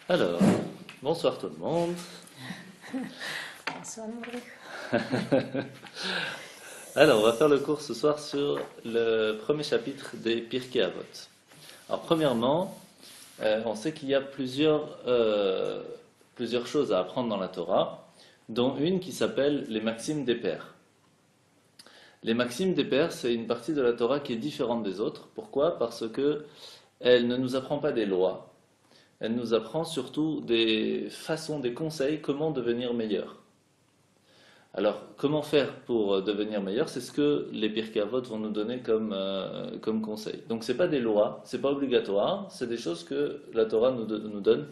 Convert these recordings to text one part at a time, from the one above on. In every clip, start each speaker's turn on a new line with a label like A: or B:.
A: Alors, bonsoir tout le monde.
B: Bonsoir, Maurice.
A: Alors, on va faire le cours ce soir sur le premier chapitre des Pirkei Avot. Alors, premièrement, on sait qu'il y a plusieurs choses à apprendre dans la Torah, dont une qui s'appelle les maximes des pères. Les maximes des pères, c'est une partie de la Torah qui est différente des autres. Pourquoi? Parce que elle ne nous apprend pas des lois. Elle nous apprend surtout des façons, des conseils, comment devenir meilleur. Alors, comment faire pour devenir meilleur? C'est ce que les Pirkei Avot vont nous donner comme conseil. Donc, ce n'est pas des lois, ce n'est pas obligatoire, c'est des choses que la Torah nous donne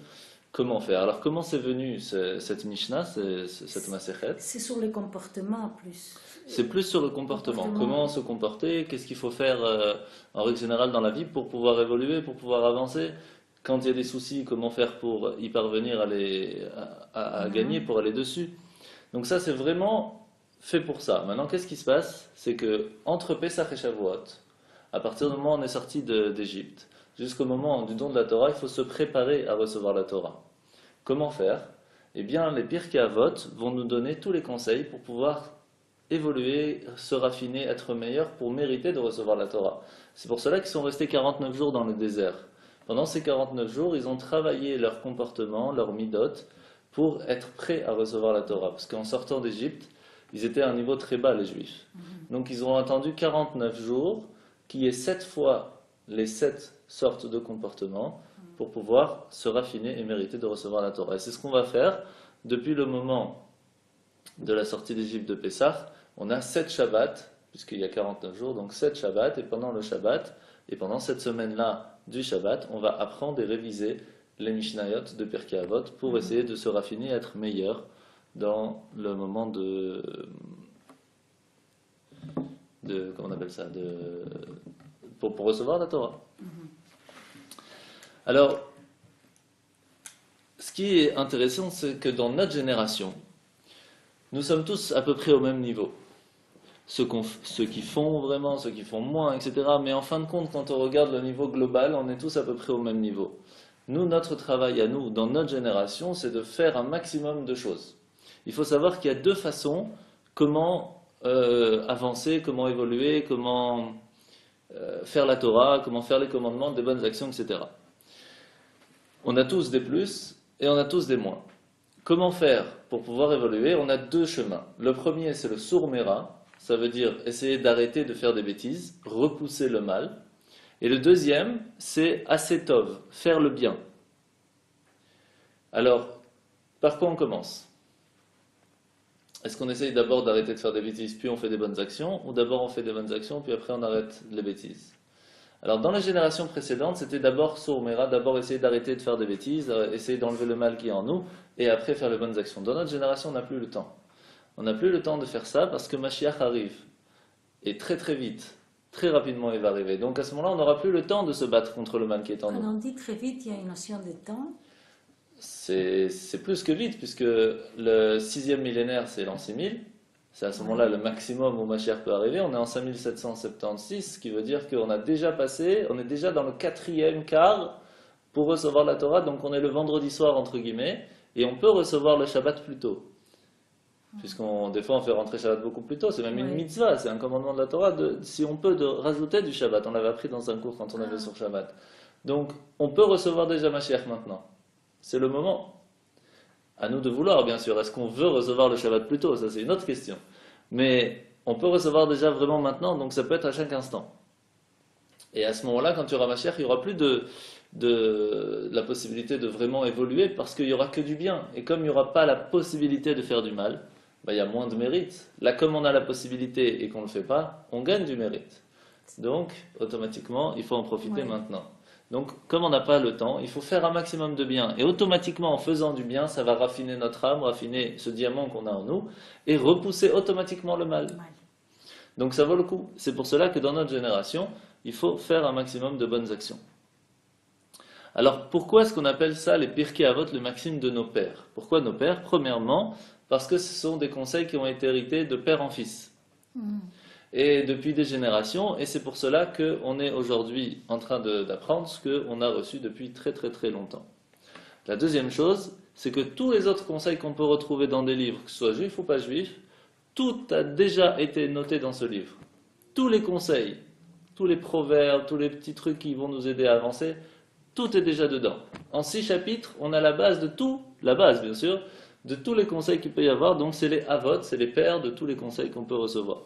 A: comment faire. Alors, comment c'est venu cette Mishnah, cette Masechet?
B: C'est sur le comportement plus.
A: C'est plus sur le comportement. Comment se comporter, qu'est-ce qu'il faut faire en règle générale dans la vie pour pouvoir évoluer, pour pouvoir avancer. Quand il y a des soucis, comment faire pour y parvenir à gagner, pour aller dessus. Donc ça, c'est vraiment fait pour ça. Maintenant, qu'est-ce qui se passe? C'est que entre Pessah et Shavuot, à partir du moment où on est sorti d'Égypte, jusqu'au moment du don de la Torah, il faut se préparer à recevoir la Torah. Comment faire? Eh bien, les Pirkei Avot vont nous donner tous les conseils pour pouvoir évoluer, se raffiner, être meilleur pour mériter de recevoir la Torah. C'est pour cela qu'ils sont restés 49 jours dans le désert. Pendant ces 49 jours, ils ont travaillé leur comportement, leur midot, pour être prêts à recevoir la Torah. Parce qu'en sortant d'Égypte, ils étaient à un niveau très bas, les Juifs. Donc ils ont attendu 49 jours, qui est 7 fois les 7 sortes de comportements, pour pouvoir se raffiner et mériter de recevoir la Torah. Et c'est ce qu'on va faire depuis le moment de la sortie d'Égypte de Pessah. On a 7 Shabbats, puisqu'il y a 49 jours, donc 7 Shabbats, et pendant le Shabbat, et pendant cette semaine-là du Shabbat, on va apprendre et réviser les Mishnayot de Pirkei Avot pour essayer de se raffiner et être meilleur dans le moment comment on appelle ça, pour recevoir la Torah. Alors, ce qui est intéressant, c'est que dans notre génération, nous sommes tous à peu près au même niveau. Ceux qui font vraiment, ceux qui font moins, etc. Mais en fin de compte, quand on regarde le niveau global, on est tous à peu près au même niveau. Nous, notre travail à nous, dans notre génération, c'est de faire un maximum de choses. Il faut savoir qu'il y a deux façons comment avancer, comment évoluer, comment faire la Torah, comment faire les commandements, des bonnes actions, etc. On a tous des plus et on a tous des moins. Comment faire pour pouvoir évoluer? On a deux chemins. Le premier, c'est le sourd-mera, ça veut dire essayer d'arrêter de faire des bêtises, repousser le mal. Et le deuxième, c'est asetov, faire le bien. Alors, par quoi on commence? Est-ce qu'on essaye d'abord d'arrêter de faire des bêtises, puis on fait des bonnes actions, ou d'abord on fait des bonnes actions, puis après on arrête les bêtises? Alors, dans les générations précédentes, c'était d'abord sourmera, d'abord essayer d'arrêter de faire des bêtises, essayer d'enlever le mal qui est en nous, et après faire les bonnes actions. Dans notre génération, on n'a plus le temps. On n'a plus le temps de faire ça parce que Mashiach arrive. Et très très vite, très rapidement il va arriver. Donc à ce moment-là, on n'aura plus le temps de se battre contre le mal qui est en nous.
B: Quand on dit très vite, il y a une notion de temps.
A: C'est plus que vite, puisque le 6e millénaire, c'est l'an 6000. C'est à ce moment-là le maximum où Mashiach peut arriver. On est en 5776, ce qui veut dire qu'on a déjà passé, on est déjà dans le 4e quart pour recevoir la Torah. Donc on est le vendredi soir, entre guillemets, et on peut recevoir le Shabbat plus tôt. Des fois on fait rentrer Shabbat beaucoup plus tôt, c'est même une mitzvah, c'est un commandement de la Torah, si on peut, de rajouter du Shabbat. On l'avait appris dans un cours quand on avait sur Shabbat. Donc on peut recevoir déjà Mashiach maintenant. C'est le moment. À nous de vouloir, bien sûr. Est-ce qu'on veut recevoir le Shabbat plus tôt? Ça, c'est une autre question. Mais on peut recevoir déjà vraiment maintenant, donc ça peut être à chaque instant. Et à ce moment-là, quand il y aura Mashiach, il n'y aura plus de la possibilité de vraiment évoluer parce qu'il n'y aura que du bien. Et comme il n'y aura pas la possibilité de faire du mal, il y a moins de mérite. Là, comme on a la possibilité et qu'on ne le fait pas, on gagne du mérite. Donc, automatiquement, il faut en profiter maintenant. Donc, comme on n'a pas le temps, il faut faire un maximum de bien. Et automatiquement, en faisant du bien, ça va raffiner notre âme, raffiner ce diamant qu'on a en nous, et repousser automatiquement le mal. Donc, ça vaut le coup. C'est pour cela que dans notre génération, il faut faire un maximum de bonnes actions. Alors, pourquoi est-ce qu'on appelle ça les Pirkei Avot, le maxime de nos pères? Pourquoi nos pères? Premièrement, parce que ce sont des conseils qui ont été hérités de père en fils. Et depuis des générations, et c'est pour cela qu'on est aujourd'hui en train d'apprendre ce qu'on a reçu depuis très très très longtemps. La deuxième chose, c'est que tous les autres conseils qu'on peut retrouver dans des livres, que ce soit juif ou pas juif, tout a déjà été noté dans ce livre. Tous les conseils, tous les proverbes, tous les petits trucs qui vont nous aider à avancer, tout est déjà dedans. En 6 chapitres, on a la base de tout, la base bien sûr, de tous les conseils qu'il peut y avoir. Donc c'est les avot, c'est les pères de tous les conseils qu'on peut recevoir.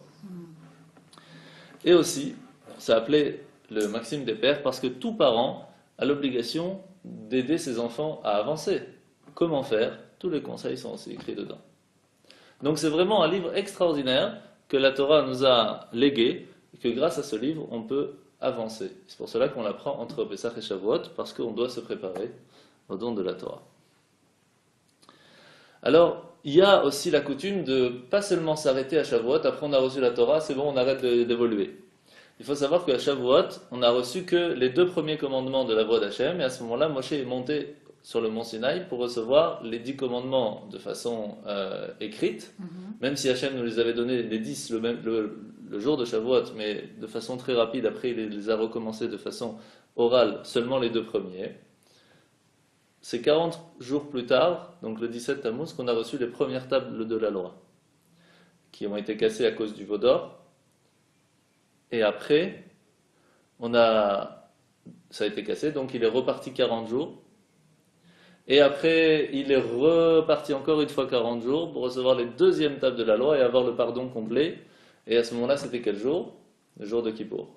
A: Et aussi, ça appelé le maxime des pères parce que tout parent a l'obligation d'aider ses enfants à avancer. Comment faire? Tous les conseils sont aussi écrits dedans. Donc c'est vraiment un livre extraordinaire que la Torah nous a légué et que grâce à ce livre, on peut avancer. C'est pour cela qu'on l'apprend entre Pesach et Shavuot, parce qu'on doit se préparer au don de la Torah. Alors, il y a aussi la coutume de pas seulement s'arrêter à Shavuot, après on a reçu la Torah, c'est bon, on arrête d'évoluer. Il faut savoir qu'à Shavuot, on n'a reçu que les 2 premiers commandements de la voix d'Hachem, et à ce moment-là, Moshe est monté sur le mont Sinaï pour recevoir les 10 commandements de façon écrite, même si Hachem nous les avait donnés les 10 le jour de Shavuot, mais de façon très rapide, après il les a recommencés de façon orale, seulement les 2 premiers. C'est 40 jours plus tard, donc le 17 Tammuz, qu'on a reçu les premières tables de la loi, qui ont été cassées à cause du veau d'or. Et après, ça a été cassé, donc il est reparti 40 jours. Et après, il est reparti encore une fois 40 jours pour recevoir les 2e tables de la loi et avoir le pardon complet. Et à ce moment-là, c'était quel jour? Le jour de Kippour.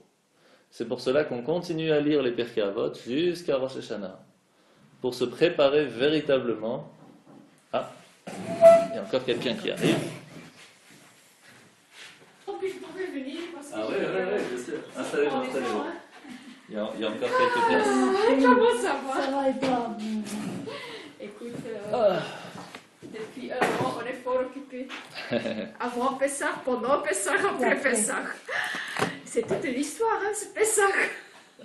A: C'est pour cela qu'on continue à lire les Pirkei Avot jusqu'à Rosh Hashanah, pour se préparer véritablement. Ah, il y a encore quelqu'un qui arrive. Ah oui, bien sûr. Installez-vous. Il y a encore quelques places.
C: Comment ça va?
B: Ça va et toi?
C: Écoute, depuis un an, on est fort occupés. Avant Pessah, pendant Pessah, après Pessah. C'est toute une histoire, hein, ce Pessah.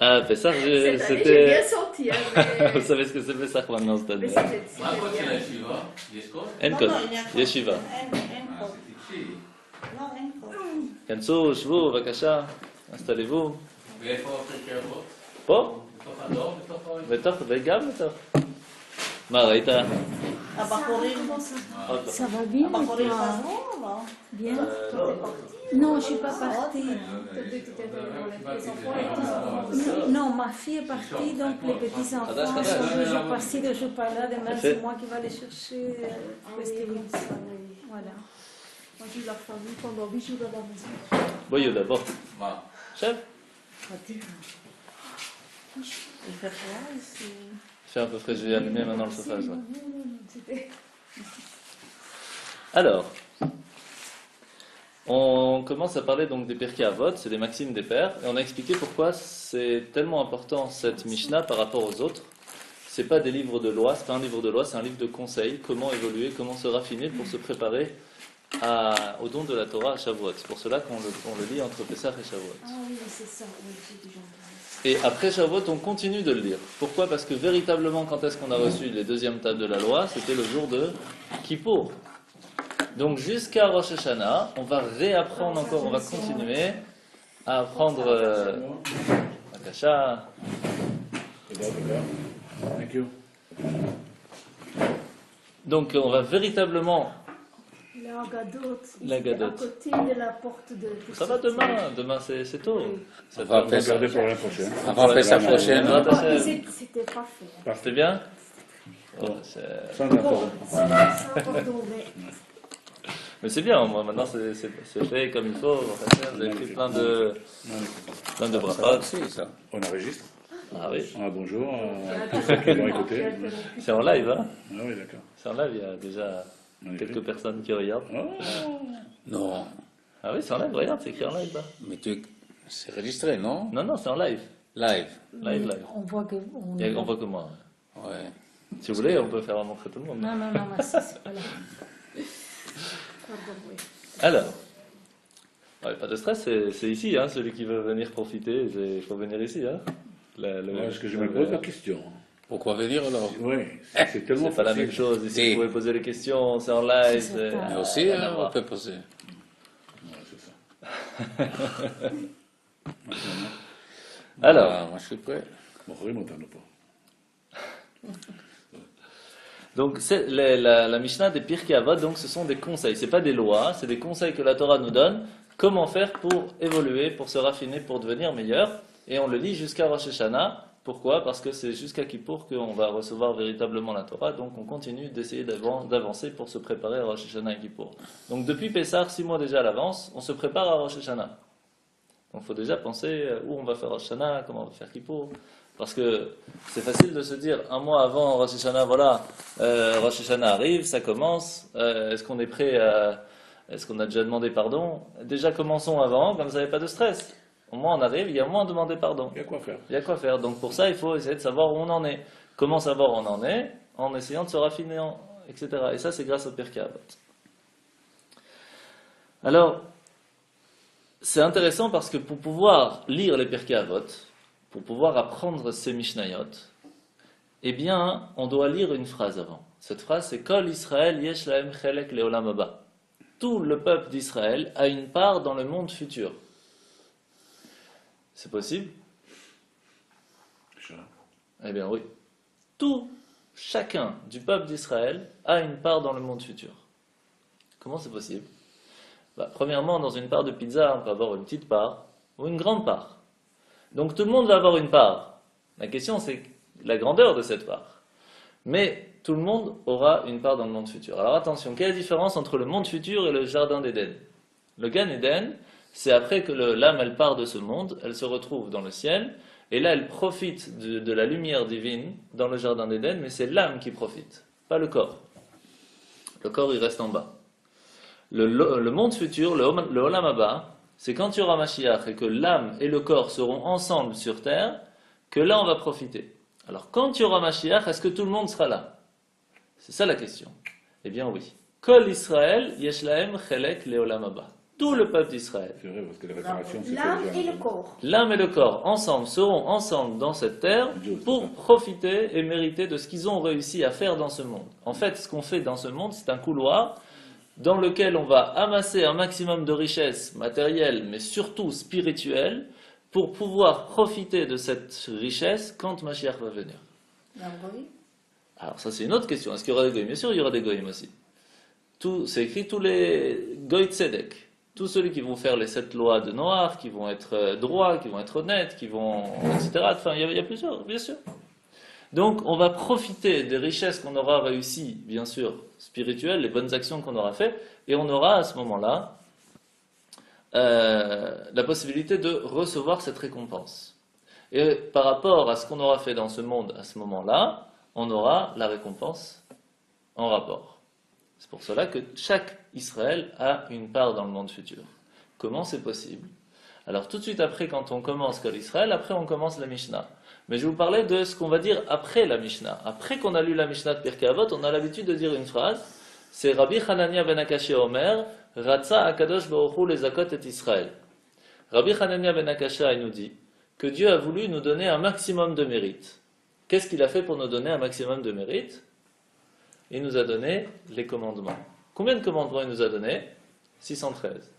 A: Ah, Pessah,
C: J'ai
A: c'était...
C: bien senti. Hein, mais...
A: Vous savez ce que c'est Pessah maintenant cette année?
C: mais c'était bien.
A: Enkot, Yeshiva. כנסו, שבו, בבקשה, installez-vous.
D: ואיפה הפרקי אבות?
A: פה?
D: בתוך הדור?
A: וגם בתוך. מה, ראית?
E: הבחורים,
B: Ça va bien?
E: הבחורים
B: toi?
E: חזרו, לא?
B: Bien?
A: לא.
B: Non, je ne suis pas partie. Non, ma fille est partie, donc les petits-enfants sont 2 jours par-ci, 2 jours par-là. Demain, c'est moi qui vais les chercher. Voilà.
C: Moi, j'ai la famille pendant 8 jours à la maison.
A: בואי יהודה, בוא.
D: מה?
A: שב.
E: Il fait froid ici.
A: Fais un peu frais, je vais allumer maintenant le chauffage. Ouais. Alors, on commence à parler donc des Pirkei Avot, c'est les maximes des pères, et on a expliqué pourquoi c'est tellement important cette Mishnah par rapport aux autres. C'est pas des livres de loi, c'est pas un livre de loi, c'est un livre de conseils, comment évoluer, comment se raffiner pour se préparer au don de la Torah à Shavuot. C'est pour cela qu'on le lit entre Pessah et Shavuot.
B: Ah oui, c'est ça. Oui, j'ai déjà entendu.
A: Et après Shavuot, on continue de le lire. Pourquoi? Parce que véritablement, quand est-ce qu'on a reçu les 2e tables de la loi? C'était le jour de Kippour. Donc jusqu'à Rosh Hashanah, on va réapprendre encore, on va continuer à apprendre Akasha. Donc on va véritablement...
B: La Gadot.
A: La Gadot.
B: À côté de la porte de...
A: Ça va demain c'est tôt.
D: On va faire ça
F: Regardez pour l'année prochaine.
D: On va faire ça prochaine.
B: C'était pas fait.
A: C'était bien? Oh,
F: Sans rapport.
B: Pardon,
A: mais c'est bien, moi maintenant c'est fait comme il faut. Vous avez fait plein de brachot.
D: C'est ça.
F: On enregistre.
A: Ah oui,
F: Ah, bonjour à tous ceux qui l'ont écouté.
A: c'est en live, hein?
F: Ah oui, d'accord.
A: C'est en live, il y a déjà quelques personnes qui regardent.
F: Oh,
D: Non,
A: Ah oui, c'est en live, regarde, c'est écrit en live là.
D: mais c'est enregistré, non?
A: Non, c'est en live.
D: Live.
A: Live.
B: on voit que...
A: On voit que moi.
D: Ouais.
A: Si vous voulez, on peut faire montrer tout le monde.
B: Non, mais ça, c'est pas là.
C: Pardon, oui.
A: Alors, ouais, pas de stress, c'est ici, hein, celui qui veut venir profiter, il faut venir ici. Hein.
F: Est-ce que je me pose la question?
D: Pourquoi venir alors?
F: Oui, c'est tellement
A: C'est pas la
F: facile.
A: même chose, ici
D: Si.
A: vous pouvez poser les questions, c'est en live.
B: C'est ça.
D: Mais aussi,
A: rien à
D: on
A: voir.
D: peut poser.
F: Ouais, c'est ça.
A: Alors,
D: Ah, moi je suis prêt.
F: Bon, remontons pas.
A: Donc la Mishnah des Pirkei Avot, donc ce sont des conseils, c'est pas des lois, c'est des conseils que la Torah nous donne, comment faire pour évoluer, pour se raffiner, pour devenir meilleur, et on le lit jusqu'à Rosh Hashanah. Pourquoi? Parce que c'est jusqu'à Kippour qu'on va recevoir véritablement la Torah, donc on continue d'essayer d'avancer pour se préparer à Rosh Hashanah et Kippour. Donc depuis Pessah, 6 mois déjà à l'avance, on se prépare à Rosh Hashanah. Donc il faut déjà penser où on va faire Rosh Hashanah, comment on va faire Kippour. Parce que c'est facile de se dire, un mois avant Rosh Hashanah, voilà, Rosh Hashanah arrive, ça commence, est-ce qu'on est prêt à... Est-ce qu'on a déjà demandé pardon? Déjà commençons avant, comme ça il n'y a pas de stress. Au moins on arrive, il y a moins à demander pardon.
F: Il y a quoi faire.
A: Il y a quoi faire. Donc pour ça, il faut essayer de savoir où on en est. Comment savoir où on en est? En essayant de se raffiner, etc. Et ça, c'est grâce au Pirkei Avot. Alors, c'est intéressant parce que pour pouvoir lire les Pirkei Avot, pour pouvoir apprendre ces Mishnayot, eh bien, on doit lire une phrase avant. Cette phrase, c'est Kol Israël yesh lahem chelek leolam haba. Tout le peuple d'Israël a une part dans le monde futur. C'est possible? Eh bien oui. Chacun du peuple d'Israël a une part dans le monde futur. Comment c'est possible? Premièrement, dans une part de pizza, on peut avoir une petite part ou une grande part. Donc tout le monde va avoir une part. La question, c'est la grandeur de cette part. Mais tout le monde aura une part dans le monde futur. Alors attention, quelle est la différence entre le monde futur et le jardin d'Éden? Le Gan Eden, c'est après que l'âme elle part de ce monde, elle se retrouve dans le ciel, et là elle profite de la lumière divine dans le jardin d'Éden, mais c'est l'âme qui profite, pas le corps. Le corps il reste en bas. Le monde futur, le Olam Haba, c'est quand il y aura Mashiach et que l'âme et le corps seront ensemble sur terre, que là on va profiter. Alors quand il y aura Mashiach, est-ce que tout le monde sera là? C'est ça la question. Eh bien oui. Kol Israël yesh lahem chelek leolam haba. Tout le peuple d'Israël.
F: C'est vrai, parce que la réparation, c'est
B: L'âme et le corps.
A: L'âme et le corps, ensemble, seront ensemble dans cette terre pour profiter et mériter de ce qu'ils ont réussi à faire dans ce monde. En fait, ce qu'on fait dans ce monde, c'est un couloir dans lequel on va amasser un maximum de richesses matérielles, mais surtout spirituelles, pour pouvoir profiter de cette richesse quand Mashiach va venir. Alors ça, c'est une autre question. Est-ce qu'il y aura des goïms? Bien sûr, il y aura des goïms aussi. C'est écrit tous les goïs tzedek. Tous ceux qui vont faire les 7 lois de Noach, qui vont être droits, qui vont être honnêtes, qui vont... etc. Enfin, il y a plusieurs, bien sûr. Donc, on va profiter des richesses qu'on aura réussies, bien sûr, spirituelles, les bonnes actions qu'on aura faites, et on aura à ce moment-là la possibilité de recevoir cette récompense. Et par rapport à ce qu'on aura fait dans ce monde à ce moment-là, on aura la récompense en rapport. C'est pour cela que chaque Israël a une part dans le monde futur. Comment c'est possible? Alors tout de suite après, quand on commence Kol Israël, après on commence la Mishnah. Mais je vous parlais de ce qu'on va dire après la Mishnah. Après qu'on a lu la Mishnah de Pirkei Avot, on a l'habitude de dire une phrase. C'est Rabbi Hanania ben Akashia Omer, Ratza Akadosh Baruch Hu lezakot et Israël. Rabbi Hanania ben Akashia, il nous dit que Dieu a voulu nous donner un maximum de mérite. Qu'est-ce qu'il a fait pour nous donner un maximum de mérite? Il nous a donné les commandements. Combien de commandements il nous a donné? 613.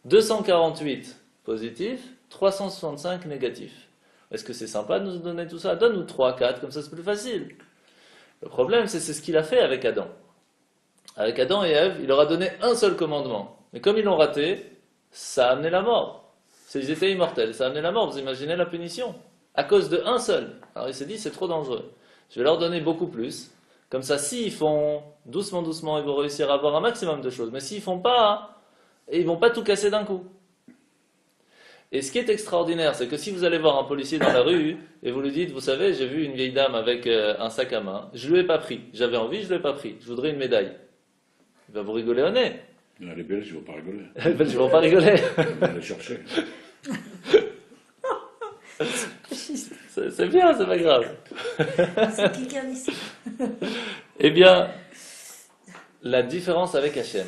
A: 248 positifs, 365 négatifs. Est-ce que c'est sympa de nous donner tout ça? Donne-nous 3, 4, comme ça c'est plus facile. Le problème, c'est ce qu'il a fait avec Adam. Avec Adam et Ève, il leur a donné un seul commandement. Mais comme ils l'ont raté, ça a amené la mort. Ils étaient immortels, ça a amené la mort. Vous imaginez la punition? À cause de un seul. Alors il s'est dit, c'est trop dangereux. Je vais leur donner beaucoup plus. Comme ça, s'ils font doucement, doucement, ils vont réussir à avoir un maximum de choses. Mais s'ils font pas, ils vont pas tout casser d'un coup. Et ce qui est extraordinaire, c'est que si vous allez voir un policier dans la rue et vous lui dites, vous savez, j'ai vu une vieille dame avec un sac à main, je lui ai pas pris. J'avais envie, je lui ai pas pris. Je voudrais une médaille. Il va vous rigoler au nez.
F: Non, les Belges, ils ne vont pas rigoler.
A: Les Belges ne vont pas rigoler.
F: Ils vont aller chercher.
A: C'est bien, c'est pas grave.
B: C'est qui qui a dit ça?
A: Eh bien, la différence avec Hachem,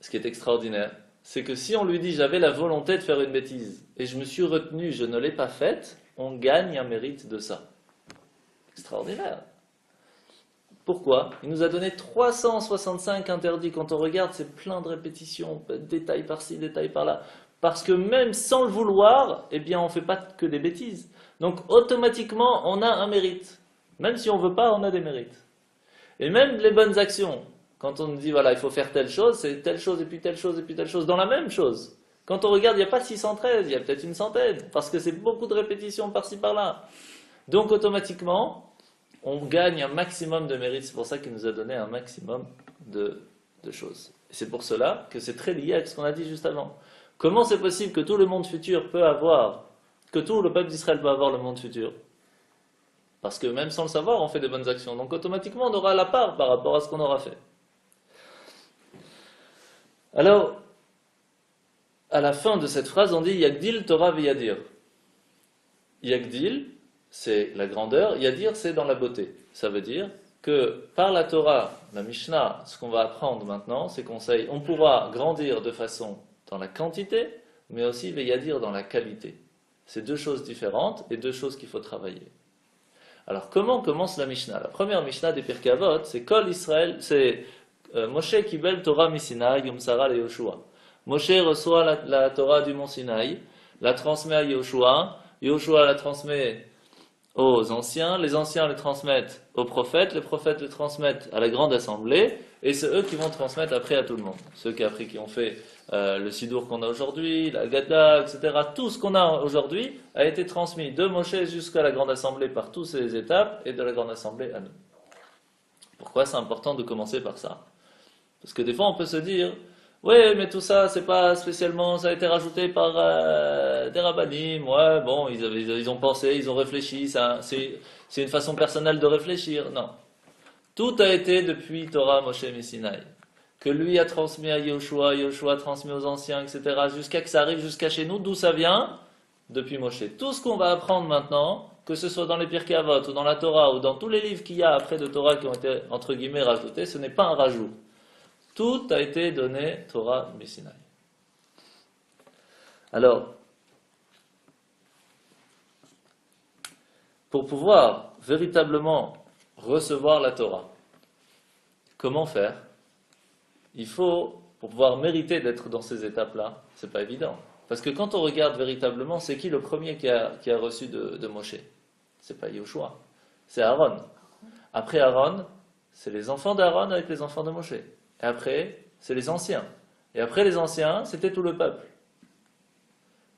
A: ce qui est extraordinaire, c'est que si on lui dit j'avais la volonté de faire une bêtise et je me suis retenu, je ne l'ai pas faite, on gagne un mérite de ça. Extraordinaire. Pourquoi? Il nous a donné 365 interdits. Quand on regarde, c'est plein de répétitions, détails par-ci, détails par-là. Parce que même sans le vouloir, eh bien, on ne fait pas que des bêtises. Donc, automatiquement, on a un mérite. Même si on ne veut pas, on a des mérites. Et même les bonnes actions, quand on nous dit, voilà, il faut faire telle chose, c'est telle chose, et puis telle chose, et puis telle chose, dans la même chose. Quand on regarde, il n'y a pas 613, il y a peut-être une centaine, parce que c'est beaucoup de répétitions par-ci, par-là. Donc, automatiquement, on gagne un maximum de mérite. C'est pour ça qu'il nous a donné un maximum de choses. Et c'est pour cela que c'est très lié à ce qu'on a dit juste avant. Comment c'est possible que tout le monde futur peut avoir, que tout le peuple d'Israël peut avoir le monde futur? Parce que même sans le savoir, on fait des bonnes actions. Donc automatiquement, on aura la part par rapport à ce qu'on aura fait. Alors, à la fin de cette phrase, on dit Yagdil Torah veyadir. Yagdil, c'est la grandeur. Yadir, c'est dans la beauté. Ça veut dire que par la Torah, la Mishnah, ce qu'on va apprendre maintenant, ces conseils, on pourra grandir de façon dans la quantité, mais aussi veyadir dans la qualité. C'est deux choses différentes et deux choses qu'il faut travailler. Alors, comment commence la Mishnah? La première Mishnah des Pirkei Avot, c'est Kol Israël, c'est Moshe Kibel Torah Misinaï, Yom Sarah le Yoshua. Moshe reçoit la Torah du mont Sinaï, la transmet à Yoshua, Yoshua la transmet aux anciens, les anciens les transmettent aux prophètes, les prophètes les transmettent à la grande assemblée, et c'est eux qui vont transmettre après à tout le monde. Ceux qui ont fait le Sidour qu'on a aujourd'hui, la Gada, etc. Tout ce qu'on a aujourd'hui a été transmis de Moshe jusqu'à la grande assemblée par toutes ces étapes, et de la grande assemblée à nous. Pourquoi c'est important de commencer par ça? Parce que des fois on peut se dire, oui, mais tout ça, c'est pas spécialement, ça a été rajouté par des rabbinim, ouais, bon, ils ont pensé, ils ont réfléchi, c'est une façon personnelle de réfléchir. Non. Tout a été depuis Torah Moshe Messinaï, que lui a transmis à Yoshua, Yoshua a transmis aux anciens, etc., jusqu'à que ça arrive jusqu'à chez nous. D'où ça vient? Depuis Moshe. Tout ce qu'on va apprendre maintenant, que ce soit dans les Pirkei Avot, ou dans la Torah, ou dans tous les livres qu'il y a après de Torah qui ont été, entre guillemets, rajoutés, ce n'est pas un rajout. Tout a été donné Torah Messinaï. Alors, pour pouvoir véritablement recevoir la Torah, comment faire? Il faut, pour pouvoir mériter d'être dans ces étapes-là, c'est pas évident. Parce que quand on regarde véritablement, c'est qui le premier qui a reçu de Moshe? C'est pas Yoshua, c'est Aaron. Après Aaron, c'est les enfants d'Aaron avec les enfants de Moshe. Et après, c'est les anciens. Et après les anciens, c'était tout le peuple.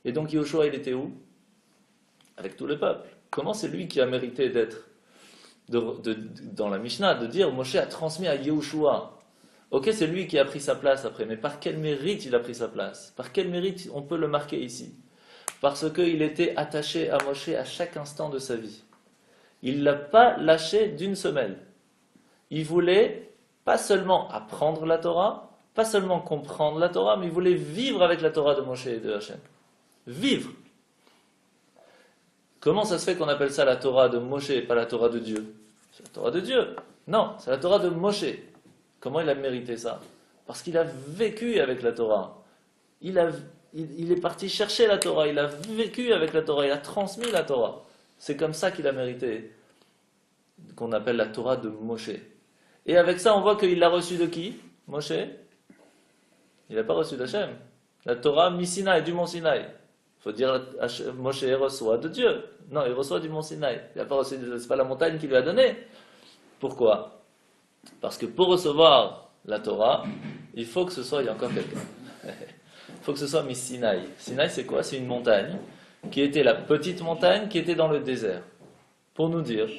A: Et donc Yoshua, il était où? Avec tout le peuple. Comment c'est lui qui a mérité d'être dans la Mishnah, de dire Moshe a transmis à Yoshua? Ok, c'est lui qui a pris sa place après, mais par quel mérite il a pris sa place? Par quel mérite on peut le marquer ici? Parce qu'il était attaché à Moshe à chaque instant de sa vie. Il ne l'a pas lâché d'une semelle. Il voulait pas seulement apprendre la Torah, pas seulement comprendre la Torah, mais il voulait vivre avec la Torah de Moshe et de Hachem. Vivre. Comment ça se fait qu'on appelle ça la Torah de Moshe et pas la Torah de Dieu? C'est la Torah de Dieu. Non, c'est la Torah de Moshe. Comment il a mérité ça? Parce qu'il a vécu avec la Torah. Il est parti chercher la Torah, il a vécu avec la Torah, il a transmis la Torah. C'est comme ça qu'il a mérité, qu'on appelle la Torah de Moshe. Et avec ça, on voit qu'il l'a reçu de qui? Moshe? Il n'a pas reçu d'Hachem. La Torah Misinaï, du mont Sinaï. Il faut dire Moshe reçoit de Dieu. Non, il reçoit du mont Sinaï. Il n'a pas reçu, c'est pas la montagne qui lui a donné. Pourquoi? Parce que pour recevoir la Torah, il faut que ce soit, il y a encore quelqu'un. Il faut que ce soit Sinaï. Sinaï, c'est quoi? C'est une montagne qui était la petite montagne qui était dans le désert. Pour nous dire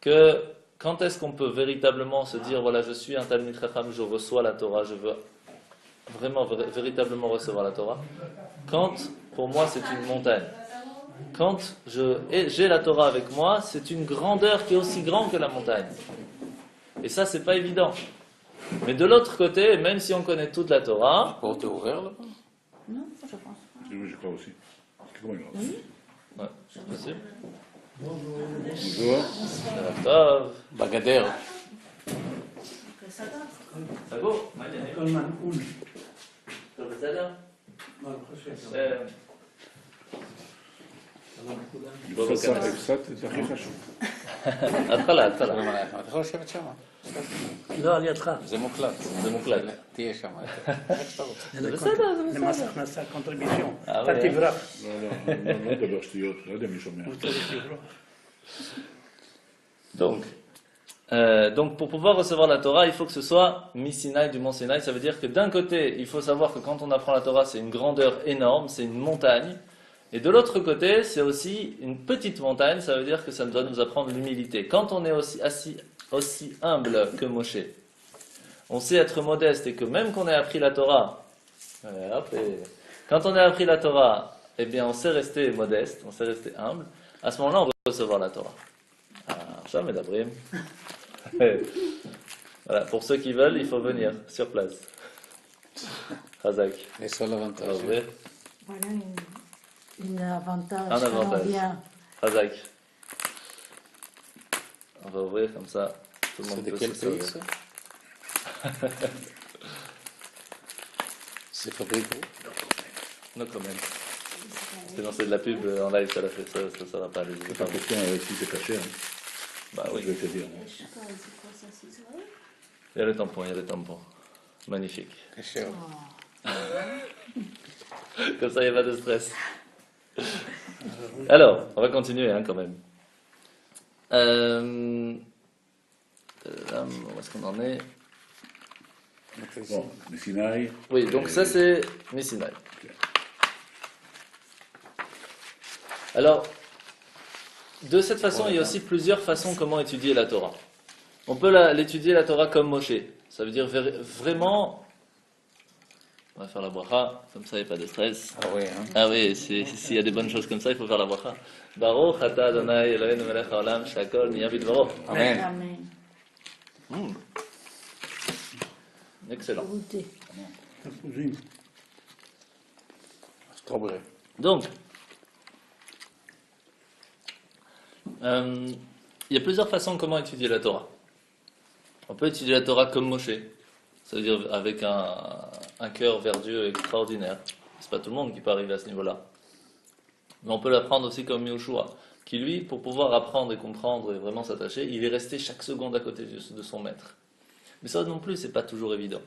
A: que quand est-ce qu'on peut véritablement se dire, voilà, je suis un Talmid Chacham, je reçois la Torah, je veux vraiment, véritablement recevoir la Torah? Quand, pour moi, c'est une montagne. Quand j'ai la Torah avec moi, c'est une grandeur qui est aussi grande que la montagne. Et ça, c'est pas évident. Mais de l'autre côté, même si on connaît toute la Torah...
D: Porte ouverte là-bas?
E: Non, ça je pense pas.
F: Oui, je crois aussi. Comment il va?
E: Oui.
A: Ouais, c'est possible.
F: Bonjour.
A: Tov.
D: Bagadère.
E: Ça va.
A: Ça vaut? בסדר?
F: הפסדת זה הכי חשוב.
A: התחלה.
D: אתה יכול לשבת שם.
G: לא, על ידך.
D: זה מוקלט.
A: זה מוקלט.
D: תהיה שם. איך שאתה רוצה.
A: זה בסדר, זה
G: זה מס
A: בסדר.
G: הכנסה, קונטריביזיון. אתה
A: אבל-
G: תברח.
F: לא מדבר שטויות, לא יודע מי שומע.
G: הוא צריך לברוח.
A: Donc, Donc pour pouvoir recevoir la Torah, il faut que ce soit mi-Sinaï, du mont Sinaï. Ça veut dire que d'un côté, il faut savoir que quand on apprend la Torah, c'est une grandeur énorme, c'est une montagne. Et de l'autre côté, c'est aussi une petite montagne, ça veut dire que ça doit nous apprendre l'humilité. Quand on est aussi humble que Moshe, on sait être modeste et que même qu'on ait appris la Torah, quand on a appris la Torah, eh bien on sait rester modeste, on sait rester humble, à ce moment-là on va recevoir la Torah. Ça Medabrim. Voilà, pour ceux qui veulent, il faut venir sur place. Razak.
D: Et ça l'avantage.
B: Voilà un avantage.
A: Un avantage.
B: Bien.
A: Razak. On va ouvrir comme ça. Tout le monde
D: C'est de
A: peut
D: quel
A: se
D: pays
A: sauver.
D: ça? C'est fabriqué où?
A: No comment. Sinon c'est de la pub en live, ça va pas aller.
F: C'est pas question si c'est caché. Hein.
A: Bah oui.
F: Je vais te dire.
A: Il y a le tampon, il y a le tampon. Magnifique.
D: C'est cher.
A: Comme ça, il n'y a pas de stress. Alors, on va continuer hein, quand même. Où est-ce qu'on en est?
F: Bon, le Sinaï.
A: Oui, donc ça c'est Messinaï. Alors, de cette façon, il y a aussi plusieurs façons comment étudier la Torah. On peut l'étudier la Torah comme Moshe. Ça veut dire vraiment... On va faire la bracha, comme ça il n'y a pas de stress.
D: Ah oui, hein.
A: Ah oui, s'il y a des bonnes choses comme ça, il faut faire la bracha. Baruch ata Adonai Eloheinu melech haolam shakol niyah bidvaro.
D: Amen.
B: Amen.
A: Excellent.
B: Goûter.
D: C'est trop vrai.
A: Donc, il y a plusieurs façons comment étudier la Torah. On peut étudier la Torah comme Moshe, c'est-à-dire avec un cœur vers Dieu extraordinaire. C'est pas tout le monde qui peut arriver à ce niveau-là. Mais on peut l'apprendre aussi comme Yoshua, qui lui, pour pouvoir apprendre et comprendre et vraiment s'attacher, il est resté chaque seconde à côté de son maître. Mais ça non plus, c'est pas toujours évident.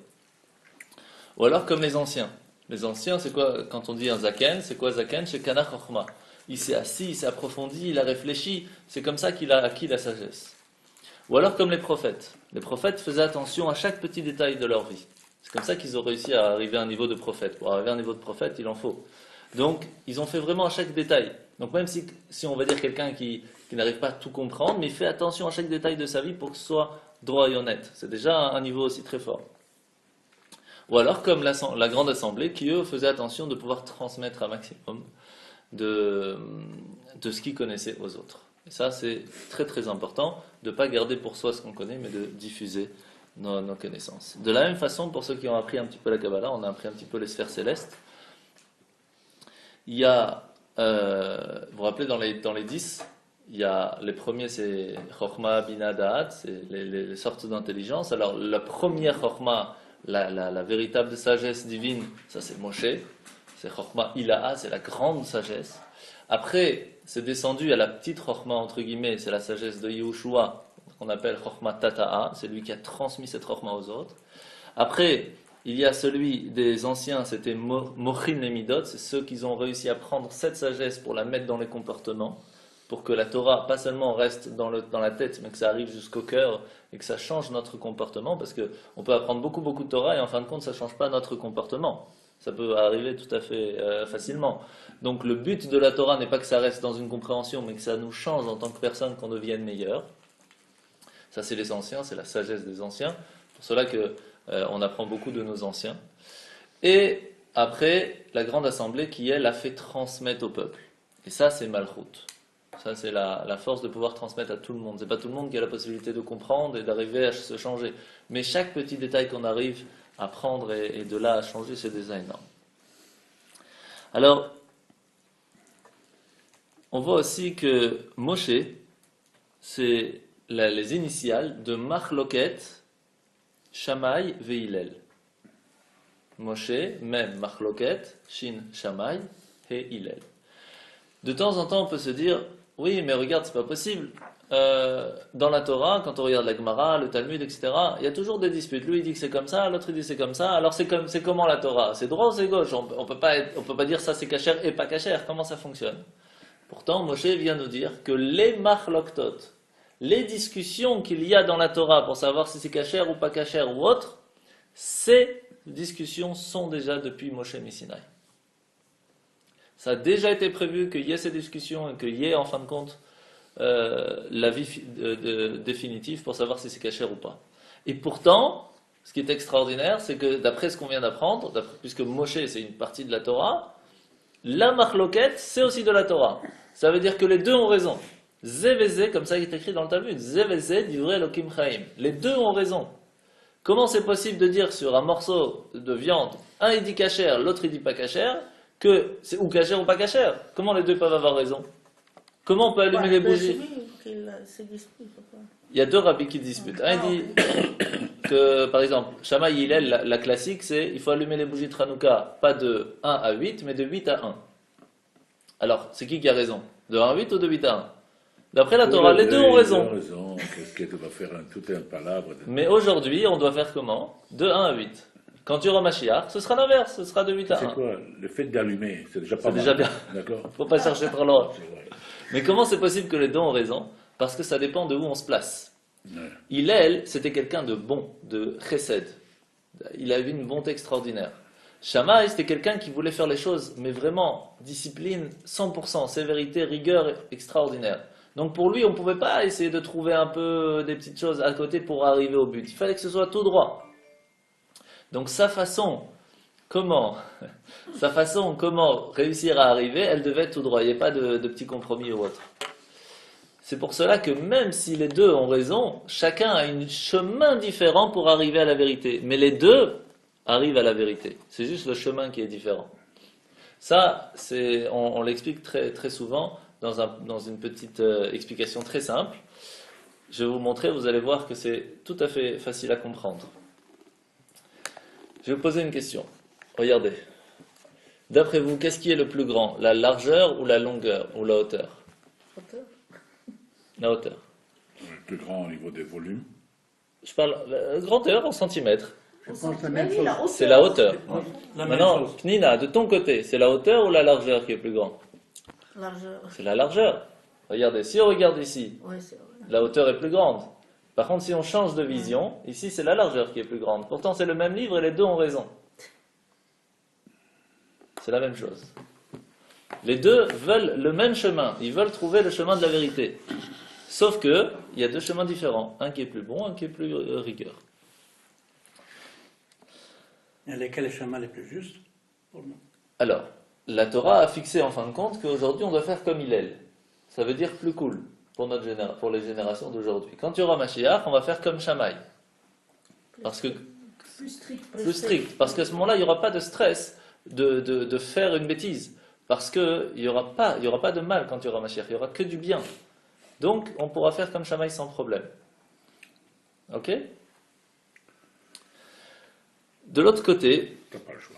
A: Ou alors comme les anciens. Les anciens, c'est quoi? Quand on dit un zaken, c'est quoi zaken? C'est kana chokhma. Il s'est assis, il s'est approfondi, il a réfléchi. C'est comme ça qu'il a acquis la sagesse. Ou alors comme les prophètes. Les prophètes faisaient attention à chaque petit détail de leur vie. C'est comme ça qu'ils ont réussi à arriver à un niveau de prophète. Pour arriver à un niveau de prophète, il en faut. Donc, ils ont fait vraiment à chaque détail. Donc même si on va dire quelqu'un qui n'arrive pas à tout comprendre, mais il fait attention à chaque détail de sa vie pour que ce soit droit et honnête. C'est déjà un niveau aussi très fort. Ou alors comme la grande assemblée, qui eux faisaient attention de pouvoir transmettre un maximum de ce qu'ils connaissaient aux autres. Et ça, c'est très très important, de ne pas garder pour soi ce qu'on connaît, mais de diffuser nos connaissances. De la même façon, pour ceux qui ont appris un petit peu la Kabbalah, on a appris un petit peu les sphères célestes. Il y a, vous vous rappelez, dans les 10, il y a les premiers, c'est Chokhmah, Bina, Da'at, c'est les sortes d'intelligence. Alors, la première Chokhmah, la véritable sagesse divine, ça c'est Moshe, c'est Chokhmah Ilaha, c'est la grande sagesse. Après, c'est descendu à la petite Chokhmah, entre guillemets, c'est la sagesse de Yehoshua, qu'on appelle Chokhmah Tata'a, c'est lui qui a transmis cette Chokhmah aux autres. Après, il y a celui des anciens, c'était Mochin les Midot, c'est ceux qui ont réussi à prendre cette sagesse pour la mettre dans les comportements, pour que la Torah, pas seulement reste dans la tête, mais que ça arrive jusqu'au cœur et que ça change notre comportement, parce qu'on peut apprendre beaucoup de Torah et en fin de compte, ça ne change pas notre comportement. Ça peut arriver tout à fait facilement. Donc le but de la Torah n'est pas que ça reste dans une compréhension, mais que ça nous change en tant que personne, qu'on devienne meilleur. Ça c'est les anciens, c'est la sagesse des anciens. Pour cela qu'on apprend beaucoup de nos anciens. Et après, la grande assemblée qui, elle, a fait transmettre au peuple. Et ça c'est Malchut. Ça c'est la force de pouvoir transmettre à tout le monde. C'est pas tout le monde qui a la possibilité de comprendre et d'arriver à se changer. Mais chaque petit détail qu'on arrive à prendre et de là à changer, c'est déjà énorme. Alors, on voit aussi que Moshe, c'est les initiales de Machloket, Shammai, Ve'ilel. Moshe, même Machloket, Shin, Shammai, et Hillel. De temps en temps, on peut se dire, oui, mais regarde, c'est pas possible. Dans la Torah, quand on regarde la Gemara, le Talmud, etc., il y a toujours des disputes. Lui, il dit que c'est comme ça, l'autre, il dit que c'est comme ça. Alors, c'est comment la Torah? C'est droit ou c'est gauche? On peut pas dire ça c'est kasher et pas kasher. Comment ça fonctionne? Pourtant, Moshe vient nous dire que les machloktot, Les discussions qu'il y a dans la Torah pour savoir si c'est cachère ou pas cachère ou autre, ces discussions sont déjà depuis Moshe Missinaï. Ça a déjà été prévu qu'il y ait ces discussions et qu'il y ait en fin de compte l'avis définitif pour savoir si c'est cachère ou pas. Et pourtant, ce qui est extraordinaire, c'est que d'après ce qu'on vient d'apprendre, puisque Moshe c'est une partie de la Torah, la marloquette c'est aussi de la Torah. Ça veut dire que les deux ont raison. Zévézé, comme ça il est écrit dans le Talmud, Zévézé divrei Elokim Chaim. Les deux ont raison. Comment c'est possible de dire sur un morceau de viande, un il dit cachère, l'autre il dit pas cachère, que c'est ou cachère ou pas cachère? Comment les deux peuvent avoir raison? Comment on peut allumer les bougies? Il y a deux rabbis qui disputent. Un dit que, par exemple, Shammai Hillel, la classique, c'est il faut allumer les bougies de Hanouka, pas de 1 à 8, mais de 8 à 1. Alors, c'est qui a raison? De 1 à 8 ou de 8 à 1? D'après la Torah, les deux ont raison.
F: Qu'est-ce que tu vas faire tout un palabre?
A: Mais aujourd'hui, on doit faire comment? De 1 à 8. Quand tu auras Mashiach, ce sera l'inverse, ce sera de 8 à 1.
F: C'est quoi? Le fait d'allumer, c'est déjà pas mal.
A: C'est déjà bien.
F: D'accord.
A: Faut pas chercher trop loin.
F: C'est vrai.
A: Mais comment c'est possible que les deux ont raison? Parce que ça dépend de où on se place.
F: Ouais.
A: Hillel, c'était quelqu'un de bon, de chesed. Il a eu une bonté extraordinaire. Shammai, c'était quelqu'un qui voulait faire les choses, mais vraiment, discipline 100%, sévérité, rigueur extraordinaire. Donc pour lui, on ne pouvait pas essayer de trouver un peu des petites choses à côté pour arriver au but. Il fallait que ce soit tout droit. Donc sa façon, comment réussir à arriver, elle devait être tout droit. Il n'y avait pas de petits compromis ou autre. C'est pour cela que même si les deux ont raison, chacun a un chemin différent pour arriver à la vérité. Mais les deux arrivent à la vérité. C'est juste le chemin qui est différent. Ça, on l'explique très, très souvent dans une petite explication très simple. Je vais vous montrer, vous allez voir que c'est tout à fait facile à comprendre. Je vais vous poser une question. Regardez. D'après vous, qu'est-ce qui est le plus grand? La largeur ou la longueur ou la hauteur? La hauteur.
F: Le plus grand au niveau des volumes.
A: Je parle grandeur en centimètres.
G: Je pense la même chose.
A: C'est la hauteur.
G: La même
A: Maintenant,
G: chose.
A: Knina, de ton côté, c'est la hauteur ou la largeur qui est plus grande?
E: Largeur.
A: C'est la largeur. Regardez, si on regarde ici,
E: Oui, c'est vrai.
A: la hauteur est plus grande. Par contre, si on change de vision, ici c'est la largeur qui est plus grande. Pourtant, c'est le même livre et les deux ont raison. C'est la même chose. Les deux veulent le même chemin. Ils veulent trouver le chemin de la vérité. Sauf que, il y a deux chemins différents. Un qui est plus bon, un qui est plus rigueur.
G: Et lesquels les chemins les plus justes pour nous?
A: Alors, la Torah a fixé en fin de compte qu'aujourd'hui on doit faire comme Hillel. Ça veut dire plus cool pour les générations d'aujourd'hui. Quand il y aura Mashiach, on va faire comme Shammai. Parce que
C: Plus strict.
A: plus strict. Parce qu'à ce moment-là, il n'y aura pas de stress de faire une bêtise. Parce qu'il n'y aura pas de mal quand il y aura Mashiach. Il n'y aura que du bien. Donc, on pourra faire comme Shammai sans problème. Ok? De l'autre côté,
F: T'as pas le choix.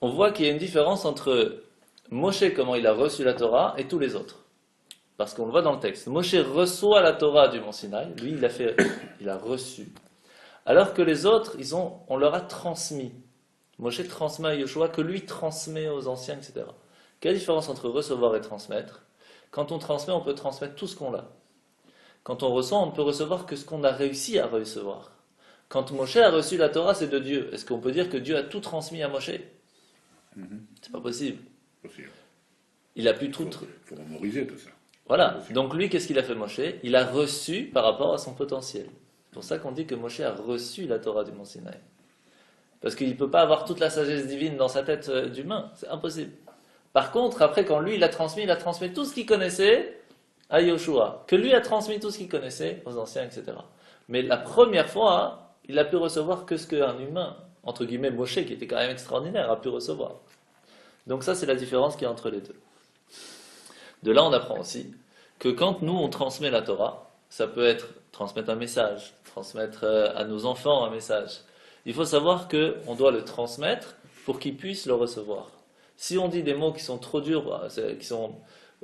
A: on voit qu'il y a une différence entre Moshe, comment il a reçu la Torah, et tous les autres. Parce qu'on le voit dans le texte. Moshe reçoit la Torah du Mont Sinaï, lui il a reçu. Alors que les autres, on leur a transmis. Moshe transmet à Yoshua, que lui transmet aux anciens, etc. Quelle différence entre recevoir et transmettre? Quand on transmet, on peut transmettre tout ce qu'on a. Quand on reçoit, on ne peut recevoir que ce qu'on a réussi à recevoir. Quand Moshe a reçu la Torah, c'est de Dieu. Est-ce qu'on peut dire que Dieu a tout transmis à Moshe? C'est pas possible.
F: Possible.
A: Il a pu tout...
F: Il faut mémoriser tout ça.
A: Voilà. Donc lui, qu'est-ce qu'il a fait Moshe? Il a reçu par rapport à son potentiel. C'est pour ça qu'on dit que Moshe a reçu la Torah du Mont Sinaï. Parce qu'il ne peut pas avoir toute la sagesse divine dans sa tête d'humain. C'est impossible. Par contre, après, quand lui, il a transmis tout ce qu'il connaissait à Yoshua. Que lui a transmis tout ce qu'il connaissait aux anciens, etc. Mais la première fois, il a pu recevoir que ce qu'un humain, entre guillemets Moshe, qui était quand même extraordinaire, a pu recevoir. Donc ça, c'est la différence qu'il y a entre les deux. De là, on apprend aussi que quand nous, on transmet la Torah, ça peut être transmettre un message, transmettre à nos enfants un message. Il faut savoir qu'on doit le transmettre pour qu'ils puissent le recevoir. Si on dit des mots qui sont trop durs, qui sont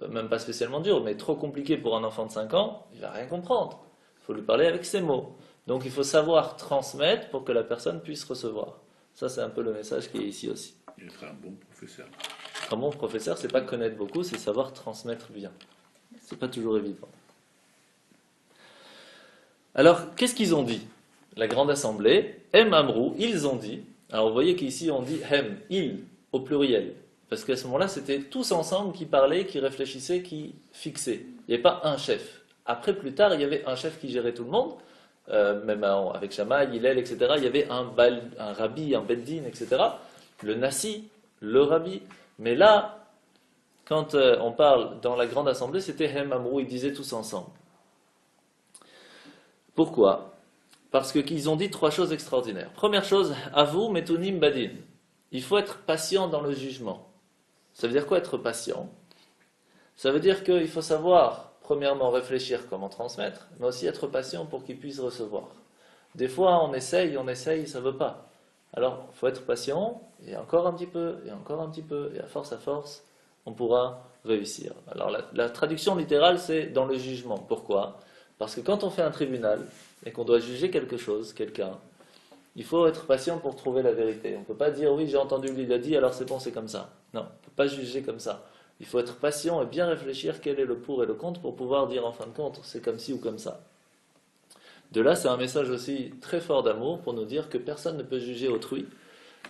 A: même pas spécialement durs, mais trop compliqués pour un enfant de 5 ans, il ne va rien comprendre. Il faut lui parler avec ses mots. Donc il faut savoir transmettre pour que la personne puisse recevoir. Ça, c'est un peu le message qui est ici aussi.
F: Il être un bon professeur.
A: Un bon professeur, c'est pas connaître beaucoup, c'est savoir transmettre bien. C'est pas toujours évident. Alors, qu'est-ce qu'ils ont dit? La grande assemblée, Hem Amrou, ils ont dit. Alors, vous voyez qu'ici on dit Hem, ils, au pluriel. Parce qu'à ce moment-là, c'était tous ensemble qui parlaient, qui réfléchissaient, qui fixaient. Il n'y avait pas un chef. Après, plus tard, il y avait un chef qui gérait tout le monde, même avec Shammai, Hillel, etc. Il y avait un rabbi, un beddin, etc. Le nasi, le rabbi. Mais là, quand on parle dans la grande assemblée, c'était Hem Amrou, ils disaient tous ensemble. Pourquoi? Parce qu'ils ont dit 3 choses extraordinaires. Première chose, Avu metunim badin. Il faut être patient dans le jugement. Ça veut dire quoi être patient? Ça veut dire qu'il faut savoir, premièrement, réfléchir comment transmettre, mais aussi être patient pour qu'ils puissent recevoir. Des fois, on essaye, ça ne veut pas. Alors, il faut être patient, et encore un petit peu, et encore un petit peu, et à force, on pourra réussir. Alors, la traduction littérale, c'est dans le jugement. Pourquoi? Parce que quand on fait un tribunal, et qu'on doit juger quelque chose, quelqu'un, il faut être patient pour trouver la vérité. On ne peut pas dire, oui, j'ai entendu, il a dit, alors c'est bon, c'est comme ça. Non, on ne peut pas juger comme ça. Il faut être patient et bien réfléchir quel est le pour et le contre pour pouvoir dire en fin de compte, c'est comme ci ou comme ça. De là, c'est un message aussi très fort d'amour pour nous dire que personne ne peut juger autrui,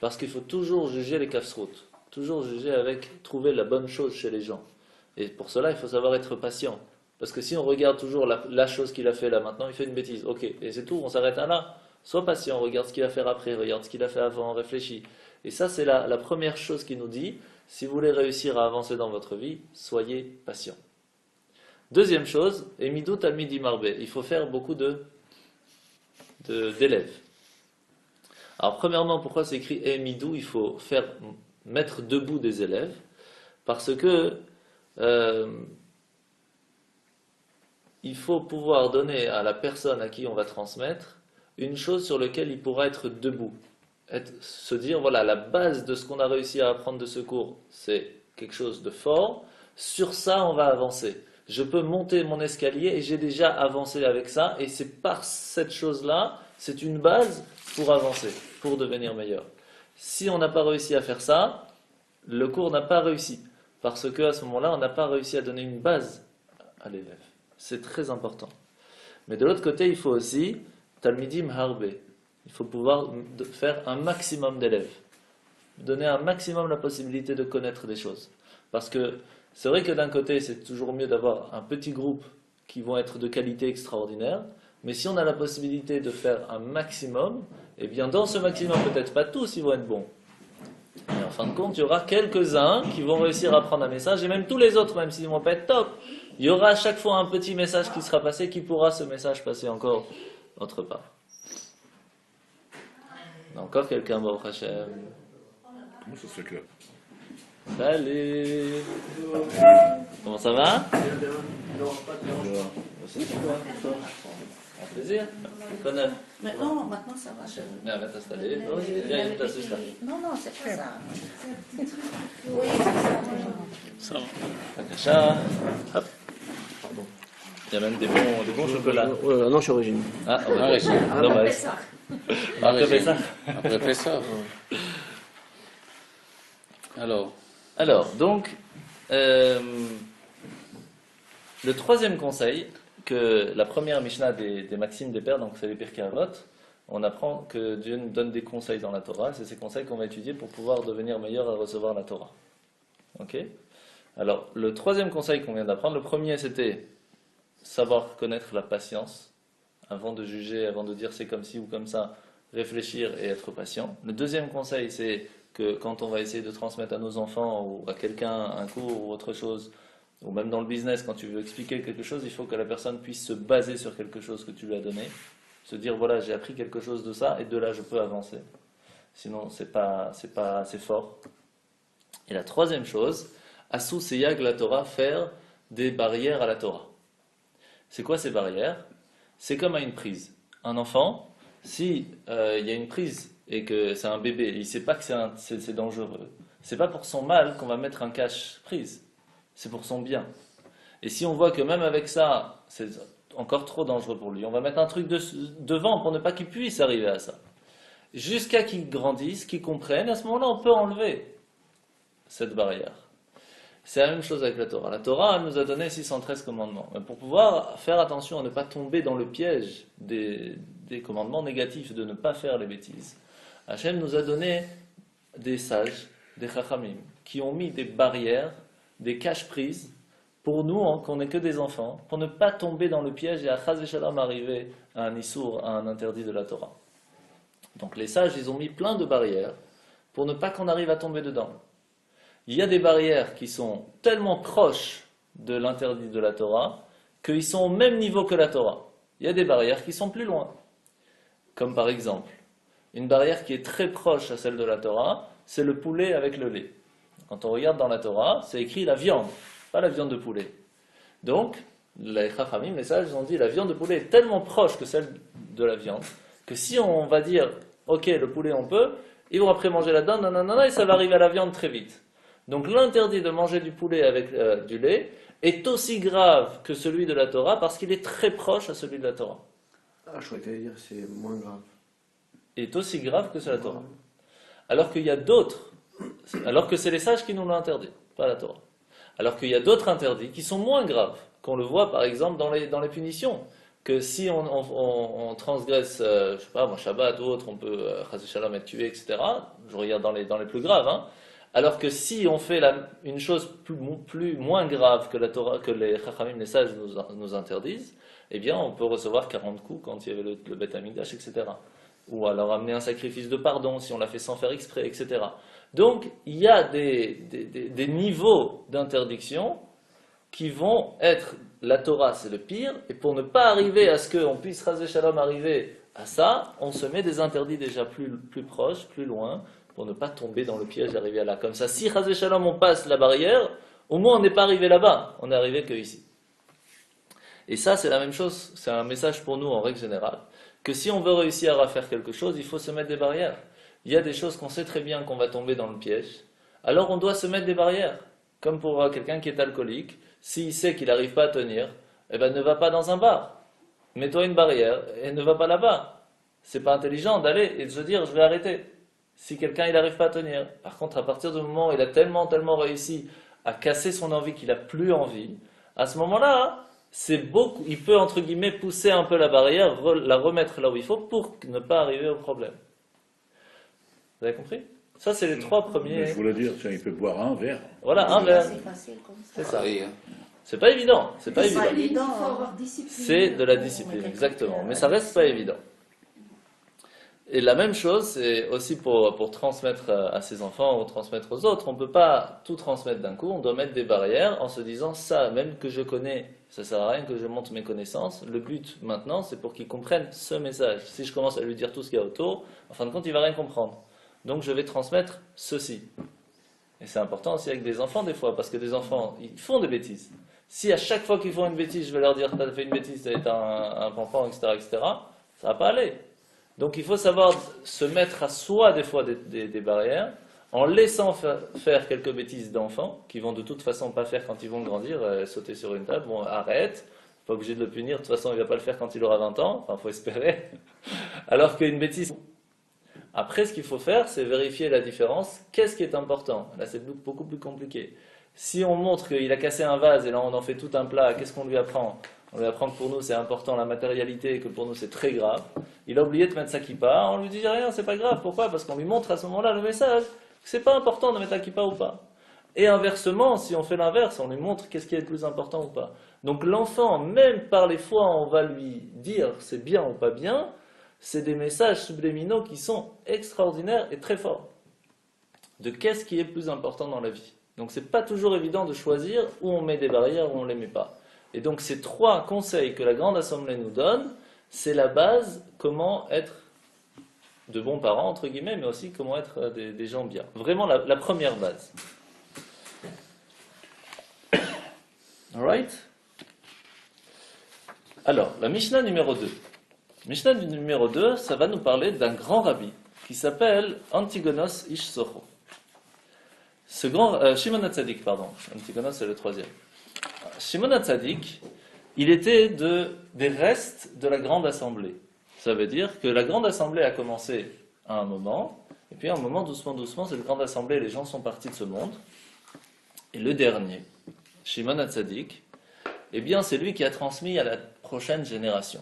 A: parce qu'il faut toujours juger les kafsrout, toujours juger trouver la bonne chose chez les gens. Et pour cela, il faut savoir être patient. Parce que si on regarde toujours la chose qu'il a fait là maintenant, il fait une bêtise, ok, et c'est tout, on s'arrête là. Sois patient, regarde ce qu'il va faire après, regarde ce qu'il a fait avant, réfléchis. Et ça, c'est la première chose qu'il nous dit. Si vous voulez réussir à avancer dans votre vie, soyez patient. Deuxième chose, Emidou Talmidi Marbe. Il faut faire beaucoup d'élèves. Alors, premièrement, pourquoi c'est écrit Emidou? Il faut mettre debout des élèves. Parce que il faut pouvoir donner à la personne à qui on va transmettre une chose sur laquelle il pourra être debout. Se dire, voilà, la base de ce qu'on a réussi à apprendre de ce cours, c'est quelque chose de fort. Sur ça, on va avancer. Je peux monter mon escalier et j'ai déjà avancé avec ça. Et c'est par cette chose-là, c'est une base pour avancer, pour devenir meilleur. Si on n'a pas réussi à faire ça, le cours n'a pas réussi. Parce qu'à ce moment-là, on n'a pas réussi à donner une base à l'élève. C'est très important. Mais de l'autre côté, il faut aussi Talmidim Harbe. Il faut pouvoir faire un maximum d'élèves. Donner un maximum la possibilité de connaître des choses. Parce que c'est vrai que d'un côté, c'est toujours mieux d'avoir un petit groupe qui vont être de qualité extraordinaire. Mais si on a la possibilité de faire un maximum, eh bien dans ce maximum, peut-être pas tous ils vont être bons. Et en fin de compte, il y aura quelques-uns qui vont réussir à prendre un message, et même tous les autres, même s'ils ne vont pas être top, il y aura à chaque fois un petit message qui sera passé, qui pourra ce message passer encore autre part. Encore quelqu'un, Baruch Hashem.
F: Comment ça se fait que là?
A: Salut. Comment ça va? Aussi, un plaisir.
E: Maintenant, ça va.
A: Viens, va t'installer. Viens, il t'assiste là.
E: Non, c'est pas ça.
B: Oui,
D: Ça va.
A: Bakacha. Hop. Pardon. Il y a même des bons chocolats.
D: Non, je suis origine.
A: Ah, on va faire. Dommage. Après Pessah.
D: Après Pessah.
A: Alors, donc, le troisième conseil, que la première Mishnah des Maximes des Pères, donc c'est les Pirkei Avot, on apprend que Dieu nous donne des conseils dans la Torah, c'est ces conseils qu'on va étudier pour pouvoir devenir meilleur à recevoir la Torah. Ok? Alors, le troisième conseil qu'on vient d'apprendre, le premier c'était savoir connaître la patience, avant de juger, avant de dire c'est comme ci ou comme ça, réfléchir et être patient. Le deuxième conseil c'est que quand on va essayer de transmettre à nos enfants ou à quelqu'un un cours ou autre chose, ou même dans le business, quand tu veux expliquer quelque chose, il faut que la personne puisse se baser sur quelque chose que tu lui as donné, se dire voilà, j'ai appris quelque chose de ça et de là je peux avancer. Sinon c'est pas assez fort. Et la troisième chose, Asu Seyag la Torah, faire des barrières à la Torah. C'est quoi ces barrières? C'est comme à une prise. Un enfant, si y a une prise et que c'est un bébé, il ne sait pas que c'est dangereux, c'est pas pour son mal qu'on va mettre un cache-prise, c'est pour son bien. Et si on voit que même avec ça, c'est encore trop dangereux pour lui, on va mettre un truc devant pour ne pas qu'il puisse arriver à ça. Jusqu'à qu'il grandisse, qu'il comprenne, à ce moment-là on peut enlever cette barrière. C'est la même chose avec la Torah. La Torah, elle nous a donné 613 commandements. Mais pour pouvoir faire attention à ne pas tomber dans le piège des commandements négatifs, de ne pas faire les bêtises, Hachem nous a donné des sages, des chachamim, qui ont mis des barrières, des caches-prises, pour nous, qu'on n'est que des enfants, pour ne pas tomber dans le piège et à chas v'shalom arriver à un issour, à un interdit de la Torah. Donc les sages, ils ont mis plein de barrières pour ne pas qu'on arrive à tomber dedans. Il y a des barrières qui sont tellement proches de l'interdit de la Torah qu'ils sont au même niveau que la Torah. Il y a des barrières qui sont plus loin. Comme par exemple, une barrière qui est très proche à celle de la Torah, c'est le poulet avec le lait. Quand on regarde dans la Torah, c'est écrit la viande, pas la viande de poulet. Donc, les chachamim, les sages, ont dit la viande de poulet est tellement proche que celle de la viande, que si on va dire, ok, le poulet on peut, ils vont après manger là-dedans, nanana, et ça va arriver à la viande très vite. Donc l'interdit de manger du poulet avec du lait est aussi grave que celui de la Torah parce qu'il est très proche à celui de la Torah.
D: Ah, je croyais que tu allais dire c'est moins grave.
A: Est aussi grave que c'est la Torah. Alors qu'il y a d'autres, alors que c'est les sages qui nous l'ont interdit, pas la Torah. Alors qu'il y a d'autres interdits qui sont moins graves, qu'on le voit par exemple dans les punitions. Que si on transgresse, je sais pas, Shabbat ou autre, on peut, chas v'shalom, être tué, etc. Je regarde dans les plus graves, hein. Alors que si on fait une chose moins grave que la Torah, que les chachamim, les sages nous interdisent, eh bien on peut recevoir 40 coups quand il y avait le Beth Amikdash, etc. Ou alors amener un sacrifice de pardon si on l'a fait sans faire exprès, etc. Donc il y a des niveaux d'interdiction qui vont être, la Torah c'est le pire, et pour ne pas arriver à ce qu'on puisse chas v'shalom arriver à ça, on se met des interdits déjà plus proches, plus loin, pour ne pas tomber dans le piège d'arriver à là. Comme ça, si chas v'shalom on passe la barrière, au moins on n'est pas arrivé là-bas, on n'est arrivé que ici. Et ça c'est la même chose, c'est un message pour nous en règle générale, que si on veut réussir à faire quelque chose, il faut se mettre des barrières. Il y a des choses qu'on sait très bien qu'on va tomber dans le piège, alors on doit se mettre des barrières. Comme pour quelqu'un qui est alcoolique, s'il sait qu'il n'arrive pas à tenir, eh ben ne va pas dans un bar. Mets-toi une barrière et ne va pas là-bas. C'est pas intelligent d'aller et de se dire je vais arrêter. Si quelqu'un il n'arrive pas à tenir. Par contre, à partir du moment où il a tellement réussi à casser son envie qu'il n'a plus envie, à ce moment-là, c'est beaucoup. Il peut entre guillemets pousser un peu la barrière, la remettre là où il faut pour ne pas arriver au problème. Vous avez compris? Ça, c'est les trois premiers.
F: Mais je voulais dire, tiens, il peut boire un verre.
A: Voilà, un verre.
E: C'est facile comme ça.
A: C'est ça.
D: Oui, hein.
A: C'est pas évident. C'est pas évident.
C: Il faut avoir discipline.
A: C'est de la discipline, exactement. Mais ça reste pas évident. Et la même chose, c'est aussi pour transmettre à ses enfants ou transmettre aux autres. On ne peut pas tout transmettre d'un coup. On doit mettre des barrières en se disant ça, même que je connais, ça sert à rien que je monte mes connaissances. Le but maintenant, c'est pour qu'il comprenne ce message. Si je commence à lui dire tout ce qu'il y a autour, en fin de compte, il va rien comprendre. Donc je vais transmettre ceci. Et c'est important aussi avec des enfants des fois, parce que des enfants, ils font des bêtises. Si à chaque fois qu'ils font une bêtise, je vais leur dire « t'as fait une bêtise, t'as été un pampan, etc., etc. », ça va pas aller. Donc il faut savoir se mettre à soi des fois des barrières, en laissant faire quelques bêtises d'enfants, qui vont de toute façon pas faire quand ils vont grandir, sauter sur une table, bon arrête, pas obligé de le punir, de toute façon il va pas le faire quand il aura 20 ans, enfin faut espérer. Alors qu'une bêtise... Après, ce qu'il faut faire, c'est vérifier la différence. Qu'est-ce qui est important? Là, c'est beaucoup plus compliqué. Si on montre qu'il a cassé un vase et là, on en fait tout un plat, qu'est-ce qu'on lui apprend? On lui apprend que pour nous, c'est important la matérialité et que pour nous, c'est très grave. Il a oublié de mettre sa kippa. On lui dit rien, c'est pas grave. Pourquoi? Parce qu'on lui montre à ce moment-là le message que c'est pas important de mettre la kippa ou pas. Et inversement, si on fait l'inverse, on lui montre qu'est-ce qui est le plus important ou pas. Donc l'enfant, même par les fois où on va lui dire c'est bien ou pas bien, c'est des messages subliminaux qui sont extraordinaires et très forts. De qu'est-ce qui est le plus important dans la vie. Donc c'est pas toujours évident de choisir où on met des barrières, où on ne les met pas. Et donc ces trois conseils que la Grande Assemblée nous donne, c'est la base, comment être de bons parents, entre guillemets, mais aussi comment être des gens bien. Vraiment la première base. Alright? Alors, la Mishnah numéro 2. Mishnah numéro 2, ça va nous parler d'un grand rabbi qui s'appelle Antigonos Ish Socho. Ce grand, Shimon HaTzadik, pardon. Antigonos, c'est le troisième. Shimon HaTzadik, il était des restes de la Grande Assemblée. Ça veut dire que la Grande Assemblée a commencé à un moment, et puis à un moment, doucement, cette Grande Assemblée, les gens sont partis de ce monde. Et le dernier, Shimon HaTzadik, eh bien c'est lui qui a transmis à la prochaine génération.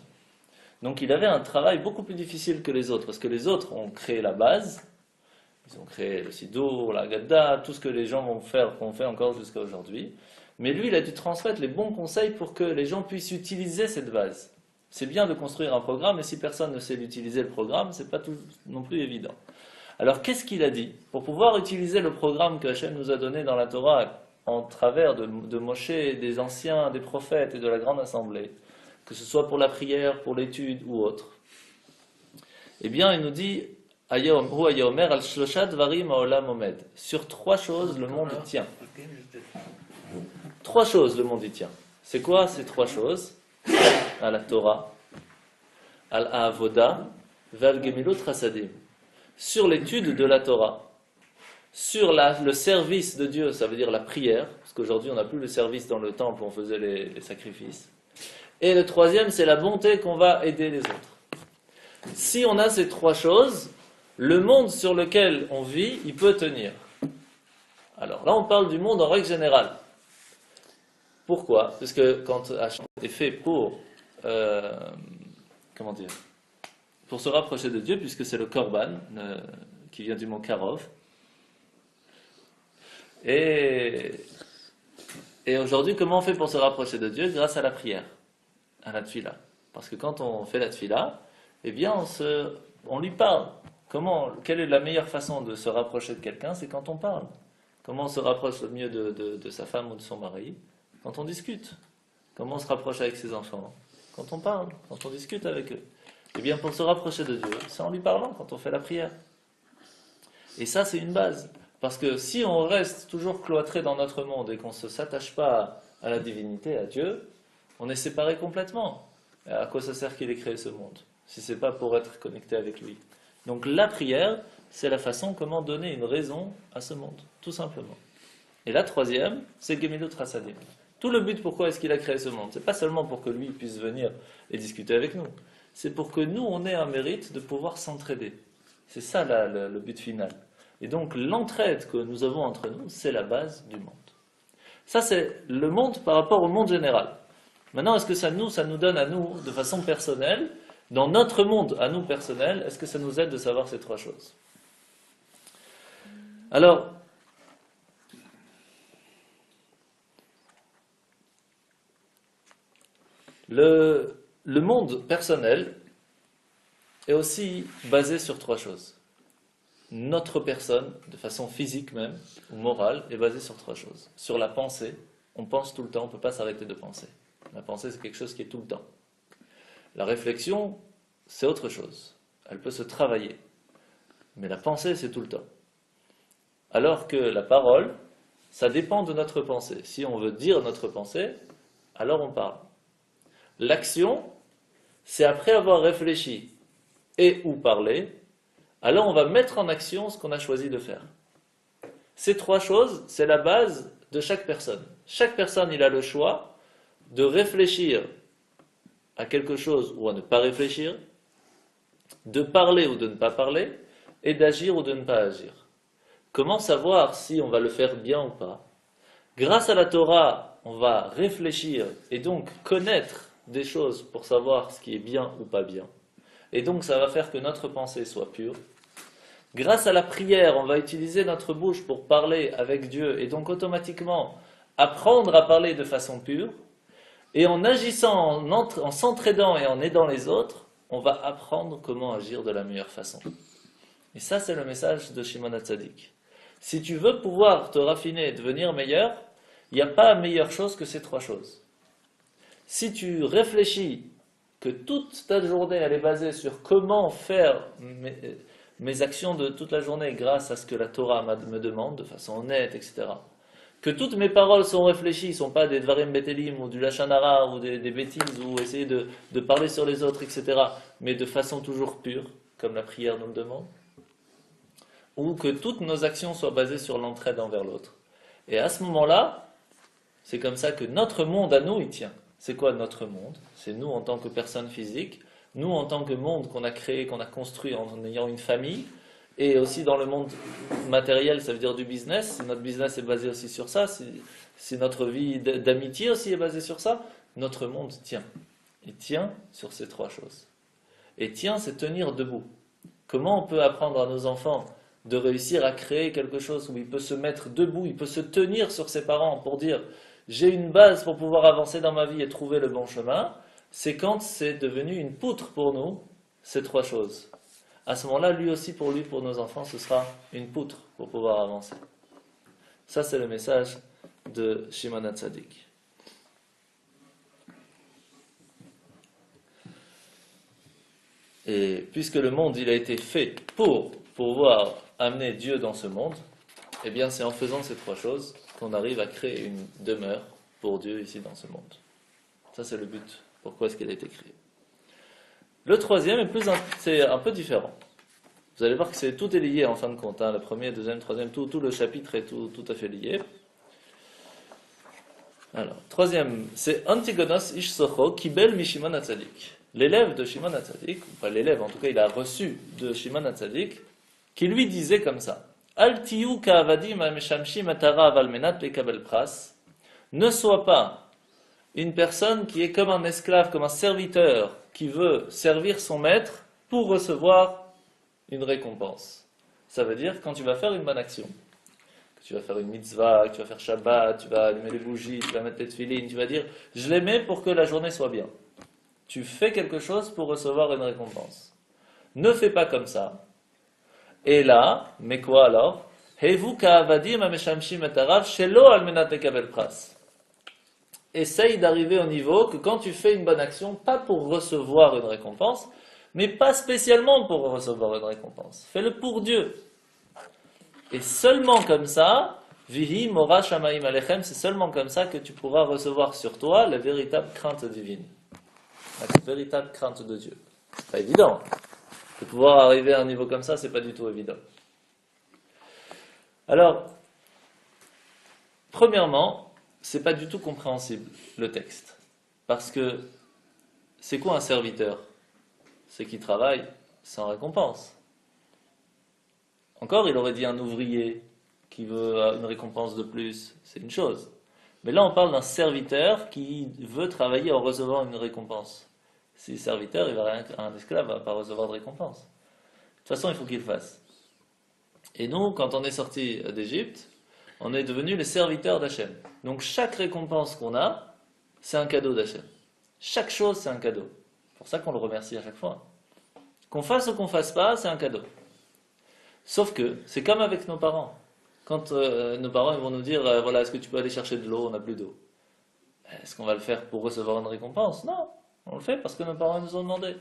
A: Donc il avait un travail beaucoup plus difficile que les autres, parce que les autres ont créé la base, ils ont créé le Sidour, la Gadda, tout ce que les gens vont faire, qu'on fait encore jusqu'à aujourd'hui. Mais lui, il a dû transmettre les bons conseils pour que les gens puissent utiliser cette base. C'est bien de construire un programme, mais si personne ne sait l'utiliser, le programme, c'est pas tout non plus évident. Alors qu'est-ce qu'il a dit? Pour pouvoir utiliser le programme que Hachem nous a donné dans la Torah, en travers de Moshe, des anciens, des prophètes et de la grande assemblée, que ce soit pour la prière, pour l'étude ou autre, eh bien il nous dit sur 3 choses le monde y tient. 3 choses le monde y tient. C'est quoi ces 3 choses? À la Torah, al-Avoda, val-Gemilut Chasadim. Sur l'étude de la Torah, sur le service de Dieu, ça veut dire la prière, parce qu'aujourd'hui on n'a plus le service dans le temple où on faisait les sacrifices. Et le 3e, c'est la bonté qu'on va aider les autres. Si on a ces 3 choses, le monde sur lequel on vit, il peut tenir. Alors là, on parle du monde en règle générale. Pourquoi? Parce que quand Hachem est fait pour, pour se rapprocher de Dieu, puisque c'est le Korban, qui vient du mot Karov. Et aujourd'hui, comment on fait pour se rapprocher de Dieu? Grâce à la prière, à la tfila. Parce que quand on fait la tfila, eh bien, on lui parle. Quelle est la meilleure façon de se rapprocher de quelqu'un? C'est quand on parle. Comment on se rapproche le mieux de sa femme ou de son mari? Quand on discute. Comment on se rapproche avec ses enfants? Quand on parle, quand on discute avec eux. Eh bien, pour se rapprocher de Dieu, c'est en lui parlant, quand on fait la prière. Et ça, c'est une base. Parce que si on reste toujours cloîtré dans notre monde et qu'on ne s'attache pas à la divinité, à Dieu, on est séparé complètement. Et à quoi ça sert qu'il ait créé ce monde? Si ce n'est pas pour être connecté avec lui. Donc la prière, c'est la façon comment donner une raison à ce monde, tout simplement. Et la 3e, c'est Gemilut Chasadim. Tout le but, pourquoi est-ce qu'il a créé ce monde? C'est pas seulement pour que lui puisse venir et discuter avec nous. C'est pour que nous, on ait un mérite de pouvoir s'entraider. C'est ça le but final. Et donc l'entraide que nous avons entre nous, c'est la base du monde. Ça, c'est le monde par rapport au monde général. Maintenant, est-ce que ça nous donne à nous, de façon personnelle, dans notre monde à nous personnel, est-ce que ça nous aide de savoir ces 3 choses? Alors, le monde personnel est aussi basé sur 3 choses. Notre personne, de façon physique même, ou morale, est basée sur 3 choses. Sur la pensée, on pense tout le temps, on ne peut pas s'arrêter de penser. La pensée, c'est quelque chose qui est tout le temps. La réflexion, c'est autre chose. Elle peut se travailler. Mais la pensée, c'est tout le temps. Alors que la parole, ça dépend de notre pensée. Si on veut dire notre pensée, alors on parle. L'action, c'est après avoir réfléchi et ou parlé, alors on va mettre en action ce qu'on a choisi de faire. Ces 3 choses, c'est la base de chaque personne. Chaque personne, il a le choix de réfléchir à quelque chose ou à ne pas réfléchir, de parler ou de ne pas parler, et d'agir ou de ne pas agir. Comment savoir si on va le faire bien ou pas? Grâce à la Torah, on va réfléchir et donc connaître des choses pour savoir ce qui est bien ou pas bien. Et donc ça va faire que notre pensée soit pure. Grâce à la prière, on va utiliser notre bouche pour parler avec Dieu et donc automatiquement apprendre à parler de façon pure. Et en agissant, en s'entraidant et en aidant les autres, on va apprendre comment agir de la meilleure façon. Et ça, c'est le message de Shimon HaTzadik. Si tu veux pouvoir te raffiner et devenir meilleur, il n'y a pas meilleure chose que ces 3 choses. Si tu réfléchis que toute ta journée elle est basée sur comment faire mes actions de toute la journée grâce à ce que la Torah me demande de façon honnête, etc., que toutes mes paroles sont réfléchies, ne sont pas des Dvarim Betelim ou du Lashon Hara ou des bêtises ou essayer de parler sur les autres, etc., mais de façon toujours pure, comme la prière nous le demande, ou que toutes nos actions soient basées sur l'entraide envers l'autre. Et à ce moment-là, c'est comme ça que notre monde à nous, il tient. C'est quoi notre monde? C'est nous en tant que personnes physiques, nous en tant que monde qu'on a créé, qu'on a construit en ayant une famille, et aussi dans le monde matériel, ça veut dire du business, si notre business est basé aussi sur ça, si notre vie d'amitié aussi est basée sur ça, notre monde tient. Il tient sur ces trois choses. Et tient, c'est tenir debout. Comment on peut apprendre à nos enfants de réussir à créer quelque chose où il peut se mettre debout, il peut se tenir sur ses parents pour dire j'ai une base pour pouvoir avancer dans ma vie et trouver le bon chemin, c'est quand c'est devenu une poutre pour nous, ces trois choses. À ce moment-là, lui aussi, pour nos enfants, ce sera une poutre pour pouvoir avancer. Ça, c'est le message de Shimon HaTzadik. Et puisque le monde, il a été fait pour pouvoir amener Dieu dans ce monde, eh bien, c'est en faisant ces trois choses qu'on arrive à créer une demeure pour Dieu ici dans ce monde. Ça, c'est le but. Pourquoi est-ce qu'elle a été créée? Le troisième c'est un peu différent. Vous allez voir que tout est lié en fin de compte. Le premier, deuxième, troisième, tout le chapitre est tout à fait lié. Alors, troisième, c'est Antigonos Ish Socho Kibel mi Shimon HaTzadik. L'élève de Shimon HaTzadik, ou pas l'élève, en tout cas il a reçu de Shimon HaTzadik, qui lui disait comme ça: Al tiyu ka'avadim ha'meshamshim atarav al menat lekabel pras. Ne sois pas une personne qui est comme un esclave, comme un serviteur, qui veut servir son maître pour recevoir une récompense. Ça veut dire quand tu vas faire une bonne action, que tu vas faire une mitzvah, que tu vas faire Shabbat, tu vas allumer les bougies, tu vas mettre les tefilines, tu vas dire je les mets pour que la journée soit bien. Tu fais quelque chose pour recevoir une récompense. Ne fais pas comme ça. Et là, mais quoi alors? Essaye d'arriver au niveau que quand tu fais une bonne action, pas pour recevoir une récompense, mais pas spécialement pour recevoir une récompense. Fais-le pour Dieu. Et seulement comme ça, Vihi Mora Shamaim Alechem, c'est seulement comme ça que tu pourras recevoir sur toi la véritable crainte divine. La véritable crainte de Dieu. C'est pas évident. De pouvoir arriver à un niveau comme ça, c'est pas du tout évident. Alors, premièrement, c'est pas du tout compréhensible, le texte. Parce que, c'est quoi un serviteur? C'est qui travaille sans récompense. Encore, il aurait dit un ouvrier qui veut une récompense de plus, c'est une chose. Mais là, on parle d'un serviteur qui veut travailler en recevant une récompense. Si serviteur, un esclave ne va pas recevoir de récompense. De toute façon, il faut qu'il fasse. Et nous, quand on est sorti d'Égypte, on est devenus les serviteurs d'Hachem. Donc chaque récompense qu'on a, c'est un cadeau d'Hachem. Chaque chose, c'est un cadeau. C'est pour ça qu'on le remercie à chaque fois. Qu'on fasse ou qu'on ne fasse pas, c'est un cadeau. Sauf que, c'est comme avec nos parents. Quand nos parents ils vont nous dire, voilà, est-ce que tu peux aller chercher de l'eau, on n'a plus d'eau. Est-ce qu'on va le faire pour recevoir une récompense? Non, on le fait parce que nos parents nous ont demandé.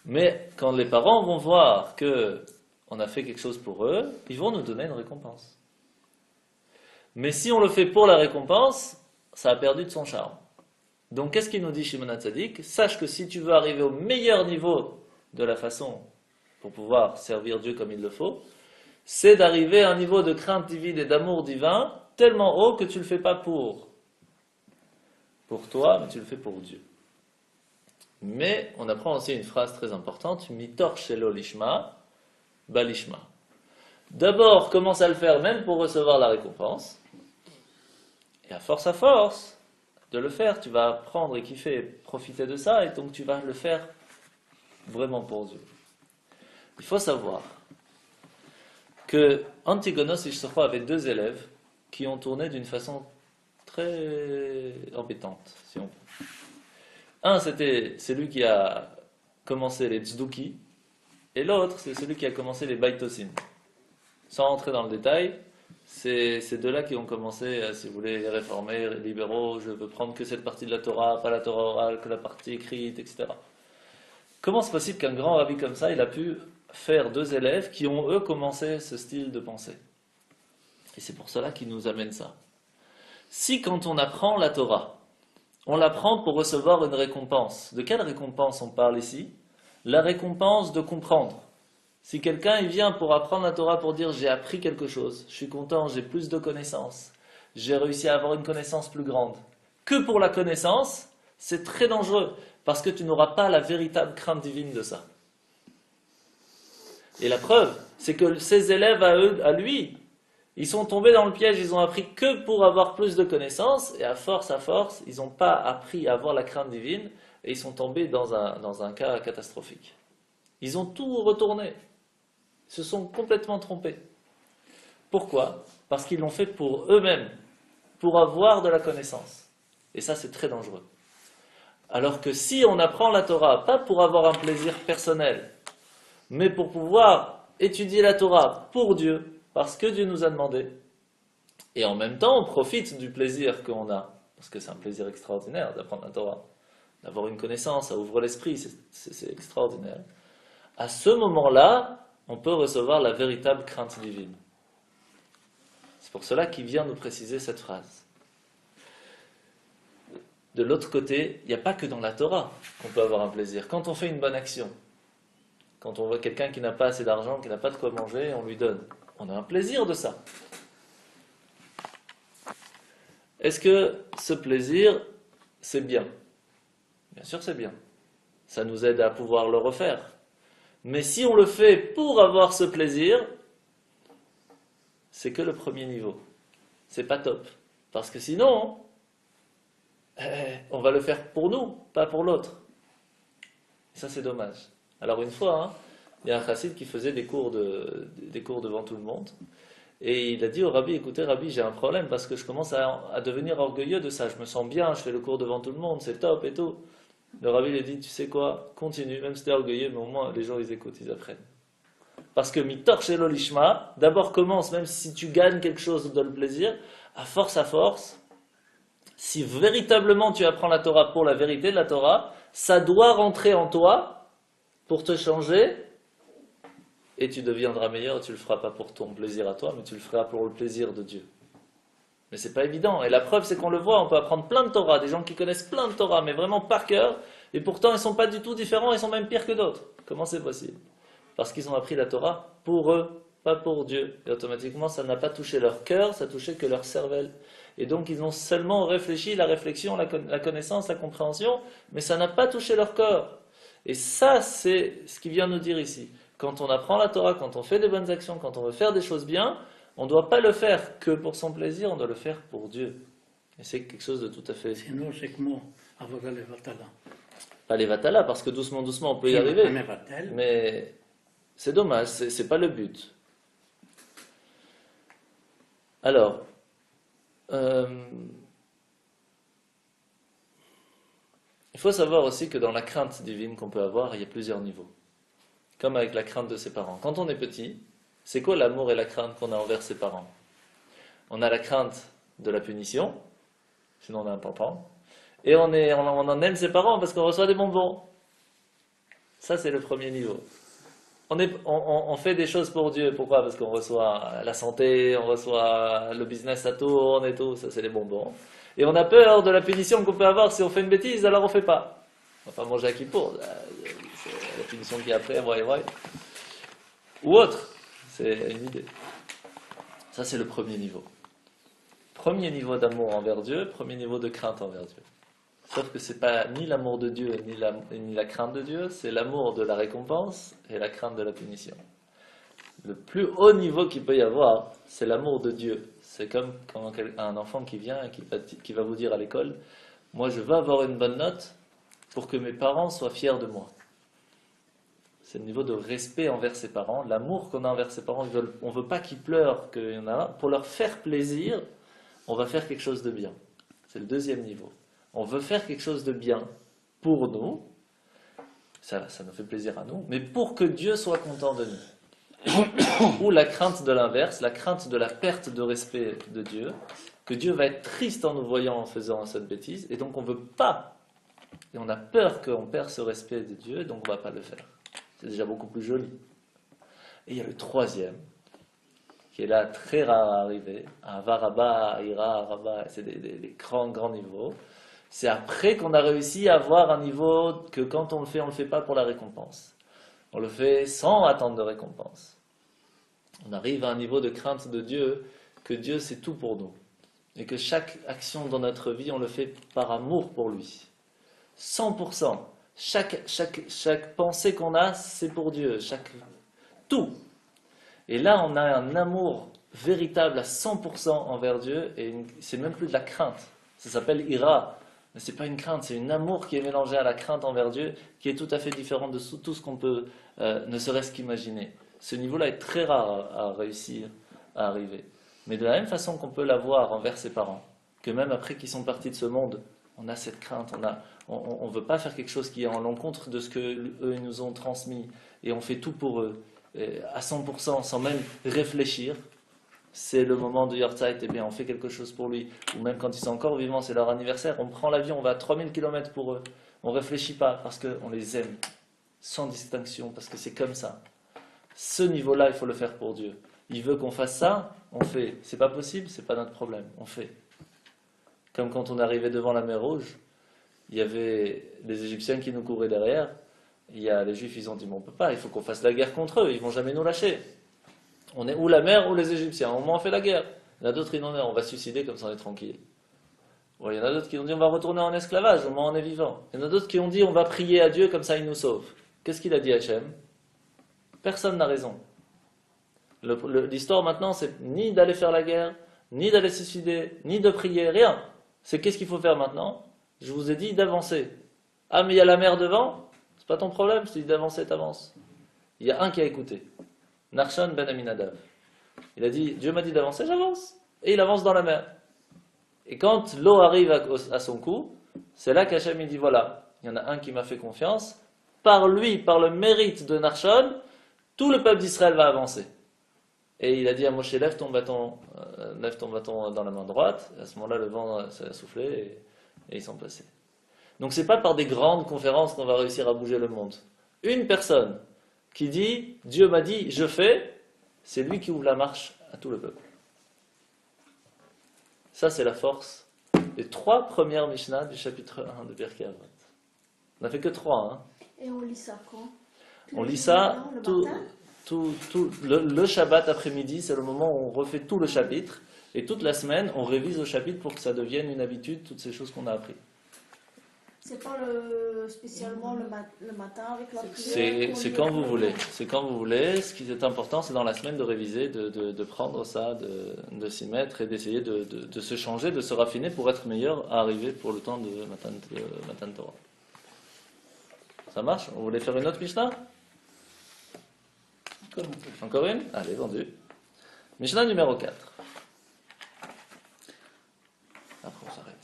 A: Mais quand les parents vont voir qu'on a fait quelque chose pour eux, ils vont nous donner une récompense. Mais si on le fait pour la récompense, ça a perdu de son charme. Donc qu'est-ce qu'il nous dit Shimon HaTzadik? Sache que si tu veux arriver au meilleur niveau de la façon pour pouvoir servir Dieu comme il le faut, c'est d'arriver à un niveau de crainte divine et d'amour divin tellement haut que tu ne le fais pas pour toi, mais tu le fais pour Dieu. Mais on apprend aussi une phrase très importante, mitor shelo lishma, balishma. D'abord, commence à le faire même pour recevoir la récompense, et à force de le faire, tu vas apprendre et kiffer, et profiter de ça, et donc tu vas le faire vraiment pour Dieu. Il faut savoir que Antigonos Ish Socho avait deux élèves qui ont tourné d'une façon très embêtante, si on peut. Un, c'était celui qui a commencé les tzduki, et l'autre, c'est celui qui a commencé les baitosim. Sans rentrer dans le détail, c'est ces deux-là qui ont commencé, si vous voulez, les réformés, les libéraux, je veux prendre que cette partie de la Torah, pas la Torah orale, que la partie écrite, etc. Comment c'est possible qu'un grand rabbi comme ça, il a pu faire deux élèves qui ont, eux, commencé ce style de pensée? Et c'est pour cela qu'il nous amène ça. Si quand on apprend la Torah, on l'apprend pour recevoir une récompense. De quelle récompense on parle ici? La récompense de comprendre. Si quelqu'un il vient pour apprendre la Torah pour dire j'ai appris quelque chose, je suis content, j'ai plus de connaissances, j'ai réussi à avoir une connaissance plus grande, que pour la connaissance, c'est très dangereux, parce que tu n'auras pas la véritable crainte divine de ça. Et la preuve, c'est que ses élèves à lui, ils sont tombés dans le piège, ils ont appris que pour avoir plus de connaissances, et à force, ils n'ont pas appris à avoir la crainte divine, et ils sont tombés dans un cas catastrophique. Ils ont tout retourné, ils se sont complètement trompés. Pourquoi? Parce qu'ils l'ont fait pour eux-mêmes, pour avoir de la connaissance. Et ça, c'est très dangereux. Alors que si on apprend la Torah, pas pour avoir un plaisir personnel, mais pour pouvoir étudier la Torah pour Dieu, parce que Dieu nous a demandé, et en même temps on profite du plaisir qu'on a, parce que c'est un plaisir extraordinaire d'apprendre la Torah, d'avoir une connaissance, ça ouvre l'esprit, c'est extraordinaire. À ce moment-là, on peut recevoir la véritable crainte divine. C'est pour cela qu'il vient nous préciser cette phrase. De l'autre côté, il n'y a pas que dans la Torah qu'on peut avoir un plaisir. Quand on fait une bonne action, quand on voit quelqu'un qui n'a pas assez d'argent, qui n'a pas de quoi manger, on lui donne. On a un plaisir de ça. Est-ce que ce plaisir, c'est bien? Bien sûr c'est bien. Ça nous aide à pouvoir le refaire. Mais si on le fait pour avoir ce plaisir, c'est que le premier niveau. C'est pas top. Parce que sinon, on va le faire pour nous, pas pour l'autre. Et ça c'est dommage. Alors une fois, il y a un chassid qui faisait des cours devant tout le monde. Et il a dit au rabbi, écoutez rabbi, j'ai un problème parce que je commence à devenir orgueilleux de ça. Je me sens bien, je fais le cours devant tout le monde, c'est top et tout. Le rabbi lui a dit, tu sais quoi, continue, même si tu es orgueilleux, mais au moins les gens ils écoutent, ils apprennent. Parce que mitor shelo lishma, d'abord commence, même si tu gagnes quelque chose ou donne le plaisir, à force, si véritablement tu apprends la Torah pour la vérité de la Torah, ça doit rentrer en toi pour te changer, et tu deviendras meilleur, tu ne le feras pas pour ton plaisir à toi, mais tu le feras pour le plaisir de Dieu. Mais c'est pas évident, et la preuve c'est qu'on le voit, on peut apprendre plein de Torah, des gens qui connaissent plein de Torah, mais vraiment par cœur, et pourtant ils ne sont pas du tout différents, ils sont même pires que d'autres. Comment c'est possible? Parce qu'ils ont appris la Torah pour eux, pas pour Dieu. Et automatiquement ça n'a pas touché leur cœur, ça touchait que leur cervelle. Et donc ils ont seulement réfléchi, la réflexion, la connaissance, la compréhension, mais ça n'a pas touché leur corps. Et ça c'est ce qu'il vient nous dire ici. Quand on apprend la Torah, quand on fait des bonnes actions, quand on veut faire des choses bien, on ne doit pas le faire que pour son plaisir, on doit le faire pour Dieu. Et c'est quelque chose de tout à fait...
G: Sinon, c'est comment Avoda Levatala.
A: Pas les Vatala, parce que doucement, on peut y arriver. Mais c'est dommage, c'est pas le but. Alors, il faut savoir aussi que dans la crainte divine qu'on peut avoir, il y a plusieurs niveaux. Comme avec la crainte de ses parents. Quand on est petit, c'est quoi l'amour et la crainte qu'on a envers ses parents? On a la crainte de la punition, sinon on a un pampan, et on en aime ses parents parce qu'on reçoit des bonbons. Ça c'est le premier niveau. On fait des choses pour Dieu, pourquoi? Parce qu'on reçoit la santé, on reçoit le business à tourne et tout, ça c'est les bonbons. Et on a peur de la punition qu'on peut avoir si on fait une bêtise, alors on ne fait pas. On va pas manger à Kippour, c'est la punition qui est après, ouais. Ou autre. C'est une idée. Ça, c'est le premier niveau. Premier niveau d'amour envers Dieu, premier niveau de crainte envers Dieu. Sauf que ce n'est pas ni l'amour de Dieu, ni la crainte de Dieu, c'est l'amour de la récompense et la crainte de la punition. Le plus haut niveau qu'il peut y avoir, c'est l'amour de Dieu. C'est comme quand un enfant qui vient et qui va vous dire à l'école, « Moi, je veux avoir une bonne note pour que mes parents soient fiers de moi. » C'est le niveau de respect envers ses parents, l'amour qu'on a envers ses parents. On ne veut pas qu'ils pleurent, qu'il y en a un. Pour leur faire plaisir, on va faire quelque chose de bien. C'est le deuxième niveau. On veut faire quelque chose de bien pour nous, ça nous fait plaisir à nous, mais pour que Dieu soit content de nous. Ou la crainte de l'inverse, la crainte de la perte de respect de Dieu, que Dieu va être triste en nous voyant en faisant cette bêtise, et donc on ne veut pas, et on a peur qu'on perde ce respect de Dieu, donc on ne va pas le faire. C'est déjà beaucoup plus joli. Et il y a le troisième, qui est là très rare à arriver, à Varaba, Ira, Rabba, c'est des grands niveaux. C'est après qu'on a réussi à avoir un niveau que quand on le fait pas pour la récompense. On le fait sans attendre de récompense. On arrive à un niveau de crainte de Dieu, que Dieu c'est tout pour nous. Et que chaque action dans notre vie, on le fait par amour pour lui. 100%. Chaque pensée qu'on a, c'est pour Dieu. tout. Et là, on a un amour véritable à 100% envers Dieu, et c'est même plus de la crainte. Ça s'appelle ira, mais c'est pas une crainte, c'est un amour qui est mélangé à la crainte envers Dieu, qui est tout à fait différent de tout ce qu'on peut ne serait-ce qu'imaginer. Ce niveau-là est très rare à réussir à arriver. Mais de la même façon qu'on peut l'avoir envers ses parents, que même après qu'ils sont partis de ce monde, on a cette crainte, on ne veut pas faire quelque chose qui est en l'encontre de ce qu'eux nous ont transmis, et on fait tout pour eux, à 100%, sans même réfléchir. C'est le moment de Yortzeit, eh bien on fait quelque chose pour lui, ou même quand ils sont encore vivants, c'est leur anniversaire, on prend l'avion, on va à 3000 km pour eux, on ne réfléchit pas, parce qu'on les aime, sans distinction, parce que c'est comme ça. Ce niveau-là, il faut le faire pour Dieu. Il veut qu'on fasse ça, on fait. C'est pas possible, c'est pas notre problème, on fait. Comme quand on arrivait devant la mer Rouge, il y avait les Égyptiens qui nous couraient derrière, les Juifs, ils ont dit, bon, on peut pas, il faut qu'on fasse la guerre contre eux, ils vont jamais nous lâcher. On est ou la mer ou les Égyptiens, au moins on fait la guerre. Il y en a d'autres qui disent, on va se suicider, comme ça on est tranquille. Ouais, il y en a d'autres qui ont dit, on va retourner en esclavage, au moins on est vivant. Il y en a d'autres qui ont dit, on va prier à Dieu, comme ça il nous sauve. Qu'est-ce qu'il a dit Hachem? Personne n'a raison. L'histoire maintenant, c'est ni d'aller faire la guerre, ni d'aller se suicider, ni de prier, rien. C'est qu'est-ce qu'il faut faire maintenant? Je vous ai dit d'avancer. Ah, mais il y a la mer devant? C'est pas ton problème, je te dis d'avancer, t'avances. Il y a un qui a écouté. Narshon ben Aminadav. Il a dit, Dieu m'a dit d'avancer, j'avance. Et il avance dans la mer. Et quand l'eau arrive à son cou, c'est là qu'Hachem il dit, voilà, il y en a un qui m'a fait confiance. Par lui, par le mérite de Narshon, tout le peuple d'Israël va avancer. Et il a dit à Moshe, lève ton bâton dans la main droite. Et à ce moment-là, le vent s'est soufflé et ils sont passés. Donc c'est pas par des grandes conférences qu'on va réussir à bouger le monde. Une personne qui dit, Dieu m'a dit, je fais, c'est lui qui ouvre la marche à tout le peuple. Ça c'est la force des 3 premières Mishnah du chapitre 1 de Pirkei Avot. On n'a fait que 3. Hein.
C: Et on lit ça quand?
A: On lit ça le Shabbat après-midi, c'est le moment où on refait tout le chapitre, et toute la semaine, on révise le chapitre pour que ça devienne une habitude, toutes ces choses qu'on a apprises.
E: C'est pas spécialement le matin avec la prière?
A: C'est quand vous voulez. C'est quand vous voulez. Ce qui est important, c'est dans la semaine de réviser, de prendre ça, de s'y mettre et d'essayer de se changer, de se raffiner pour être meilleur à arriver pour le temps de Matan Torah. Ça marche? Vous voulez faire une autre Mishnah? Encore une? Allez, vendu. Mishnah numéro 4. Après, on s'arrête.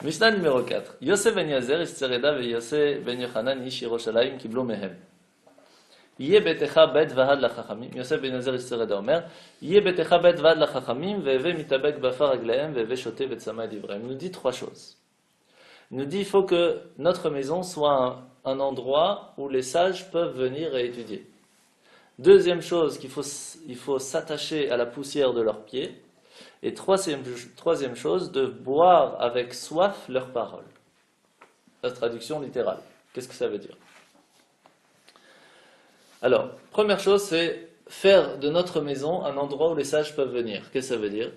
A: Mishnah numéro 4. Yosef ben Yazer, Istzereda ve Yosef ben Yochanan, Ish Yerushalayim, Kiblo mehem. Yeh betecha bet vahad lachachamim. Yosef ben Yazer, Istzereda omer, Yeh betecha bet vahad lachachamim, veve mitabek bafar aglehem, veve shote vetsama divrem. Il nous dit 3 choses. Il nous dit il faut que notre maison soit un endroit où les sages peuvent venir et étudier. Deuxième chose, il faut s'attacher à la poussière de leurs pieds. Et troisième chose, de boire avec soif leurs paroles. La traduction littérale. Qu'est-ce que ça veut dire? Alors, première chose, c'est faire de notre maison un endroit où les sages peuvent venir. Qu'est-ce que ça veut dire?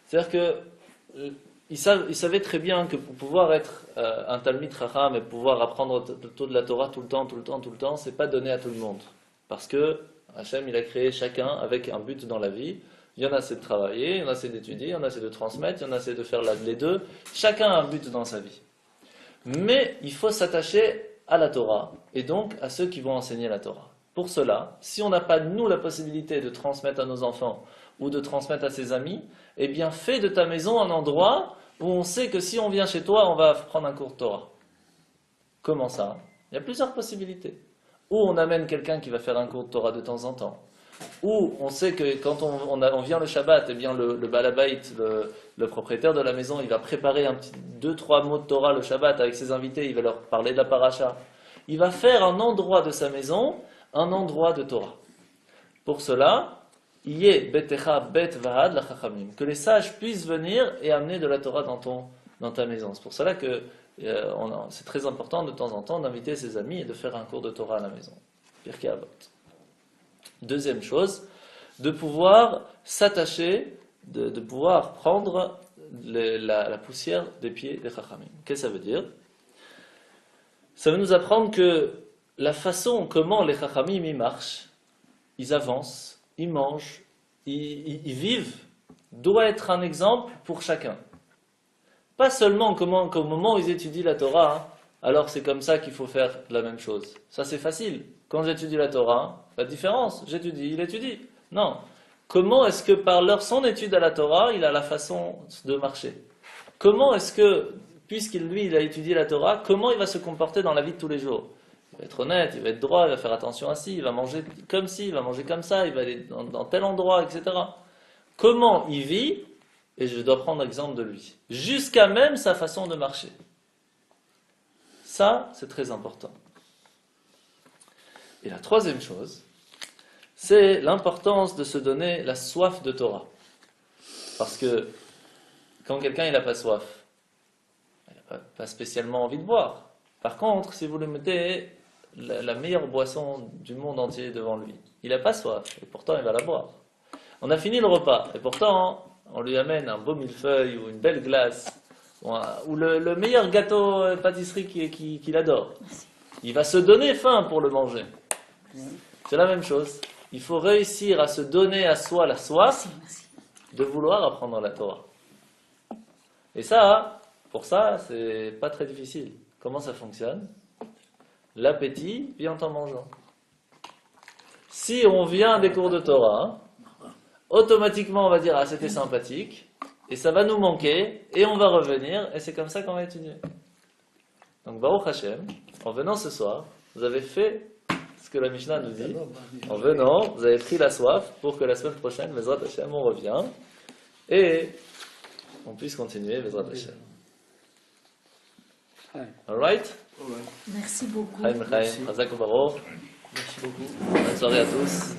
A: C'est-à-dire que ils savaient très bien que pour pouvoir être un Talmid Chacham et pouvoir apprendre tout de la Torah tout le temps, c'est pas donné à tout le monde. Parce que Hachem, il a créé chacun avec un but dans la vie. Il y en a c'est de travailler, il y en a c'est d'étudier, il y en a c'est de transmettre, il y en a c'est de faire les deux. Chacun a un but dans sa vie. Mais il faut s'attacher à la Torah et donc à ceux qui vont enseigner la Torah. Pour cela, si on n'a pas nous la possibilité de transmettre à nos enfants ou de transmettre à ses amis, eh bien fais de ta maison un endroit où on sait que si on vient chez toi, on va prendre un cours de Torah. Comment ça? Il y a plusieurs possibilités. Ou on amène quelqu'un qui va faire un cours de Torah de temps en temps. Ou on sait que quand on vient le Shabbat, eh bien le Balabait, le propriétaire de la maison, il va préparer 2-3 mots de Torah le Shabbat avec ses invités, il va leur parler de la paracha. Il va faire un endroit de sa maison, un endroit de Torah. Pour cela, Yé betecha bet vahad la chachamim, que les sages puissent venir et amener de la Torah dans ta maison. C'est pour cela que c'est très important de temps en temps d'inviter ses amis et de faire un cours de Torah à la maison. Pirkei Avot. Deuxième chose, de pouvoir s'attacher, de pouvoir prendre la poussière des pieds des chachamim. Qu'est-ce que ça veut dire? Ça veut nous apprendre que la façon comment les Chachamim y marchent, ils avancent, ils mangent, ils vivent, doit être un exemple pour chacun. Pas seulement qu'au moment où ils étudient la Torah, hein, alors c'est comme ça qu'il faut faire la même chose. Ça c'est facile. Quand j'étudie la Torah, pas de différence, j'étudie, il étudie. Non. Comment est-ce que par son étude à la Torah, il a la façon de marcher? Comment est-ce que, il a étudié la Torah, comment il va se comporter dans la vie de tous les jours? Il va être honnête, il va être droit, il va faire attention à ci, il va manger comme ci, il va manger comme ça, il va aller dans tel endroit, etc. Comment il vit, et je dois prendre exemple de lui, jusqu'à même sa façon de marcher. Ça, c'est très important. Et la troisième chose, c'est l'importance de se donner la soif de Torah. Parce que quand quelqu'un n'a pas soif, il n'a pas spécialement envie de boire. Par contre, si vous lui mettez la meilleure boisson du monde entier devant lui, il n'a pas soif, et pourtant il va la boire. On a fini le repas, et pourtant on lui amène un beau millefeuille ou une belle glace, ou le meilleur gâteau pâtisserie qu'il adore. Il va se donner faim pour le manger. C'est la même chose. Il faut réussir à se donner à soi la soif de vouloir apprendre la Torah. Et ça, pour ça, c'est pas très difficile. Comment ça fonctionne? L'appétit vient en mangeant. Si on vient des cours de Torah, automatiquement on va dire « Ah, c'était sympathique », et ça va nous manquer, et on va revenir, et c'est comme ça qu'on va étudier. Donc, Baruch Hashem, en venant ce soir, vous avez fait ce que la Mishnah nous dit. En venant, vous avez pris la soif pour que la semaine prochaine, Bezrat Hashem, on revient, et on puisse continuer, Bezrat Hashem. Alright?
B: Merci beaucoup.
A: Chaim Chaim, Chazak Ubaruch.
G: Merci beaucoup.
A: Bonne soirée à tous.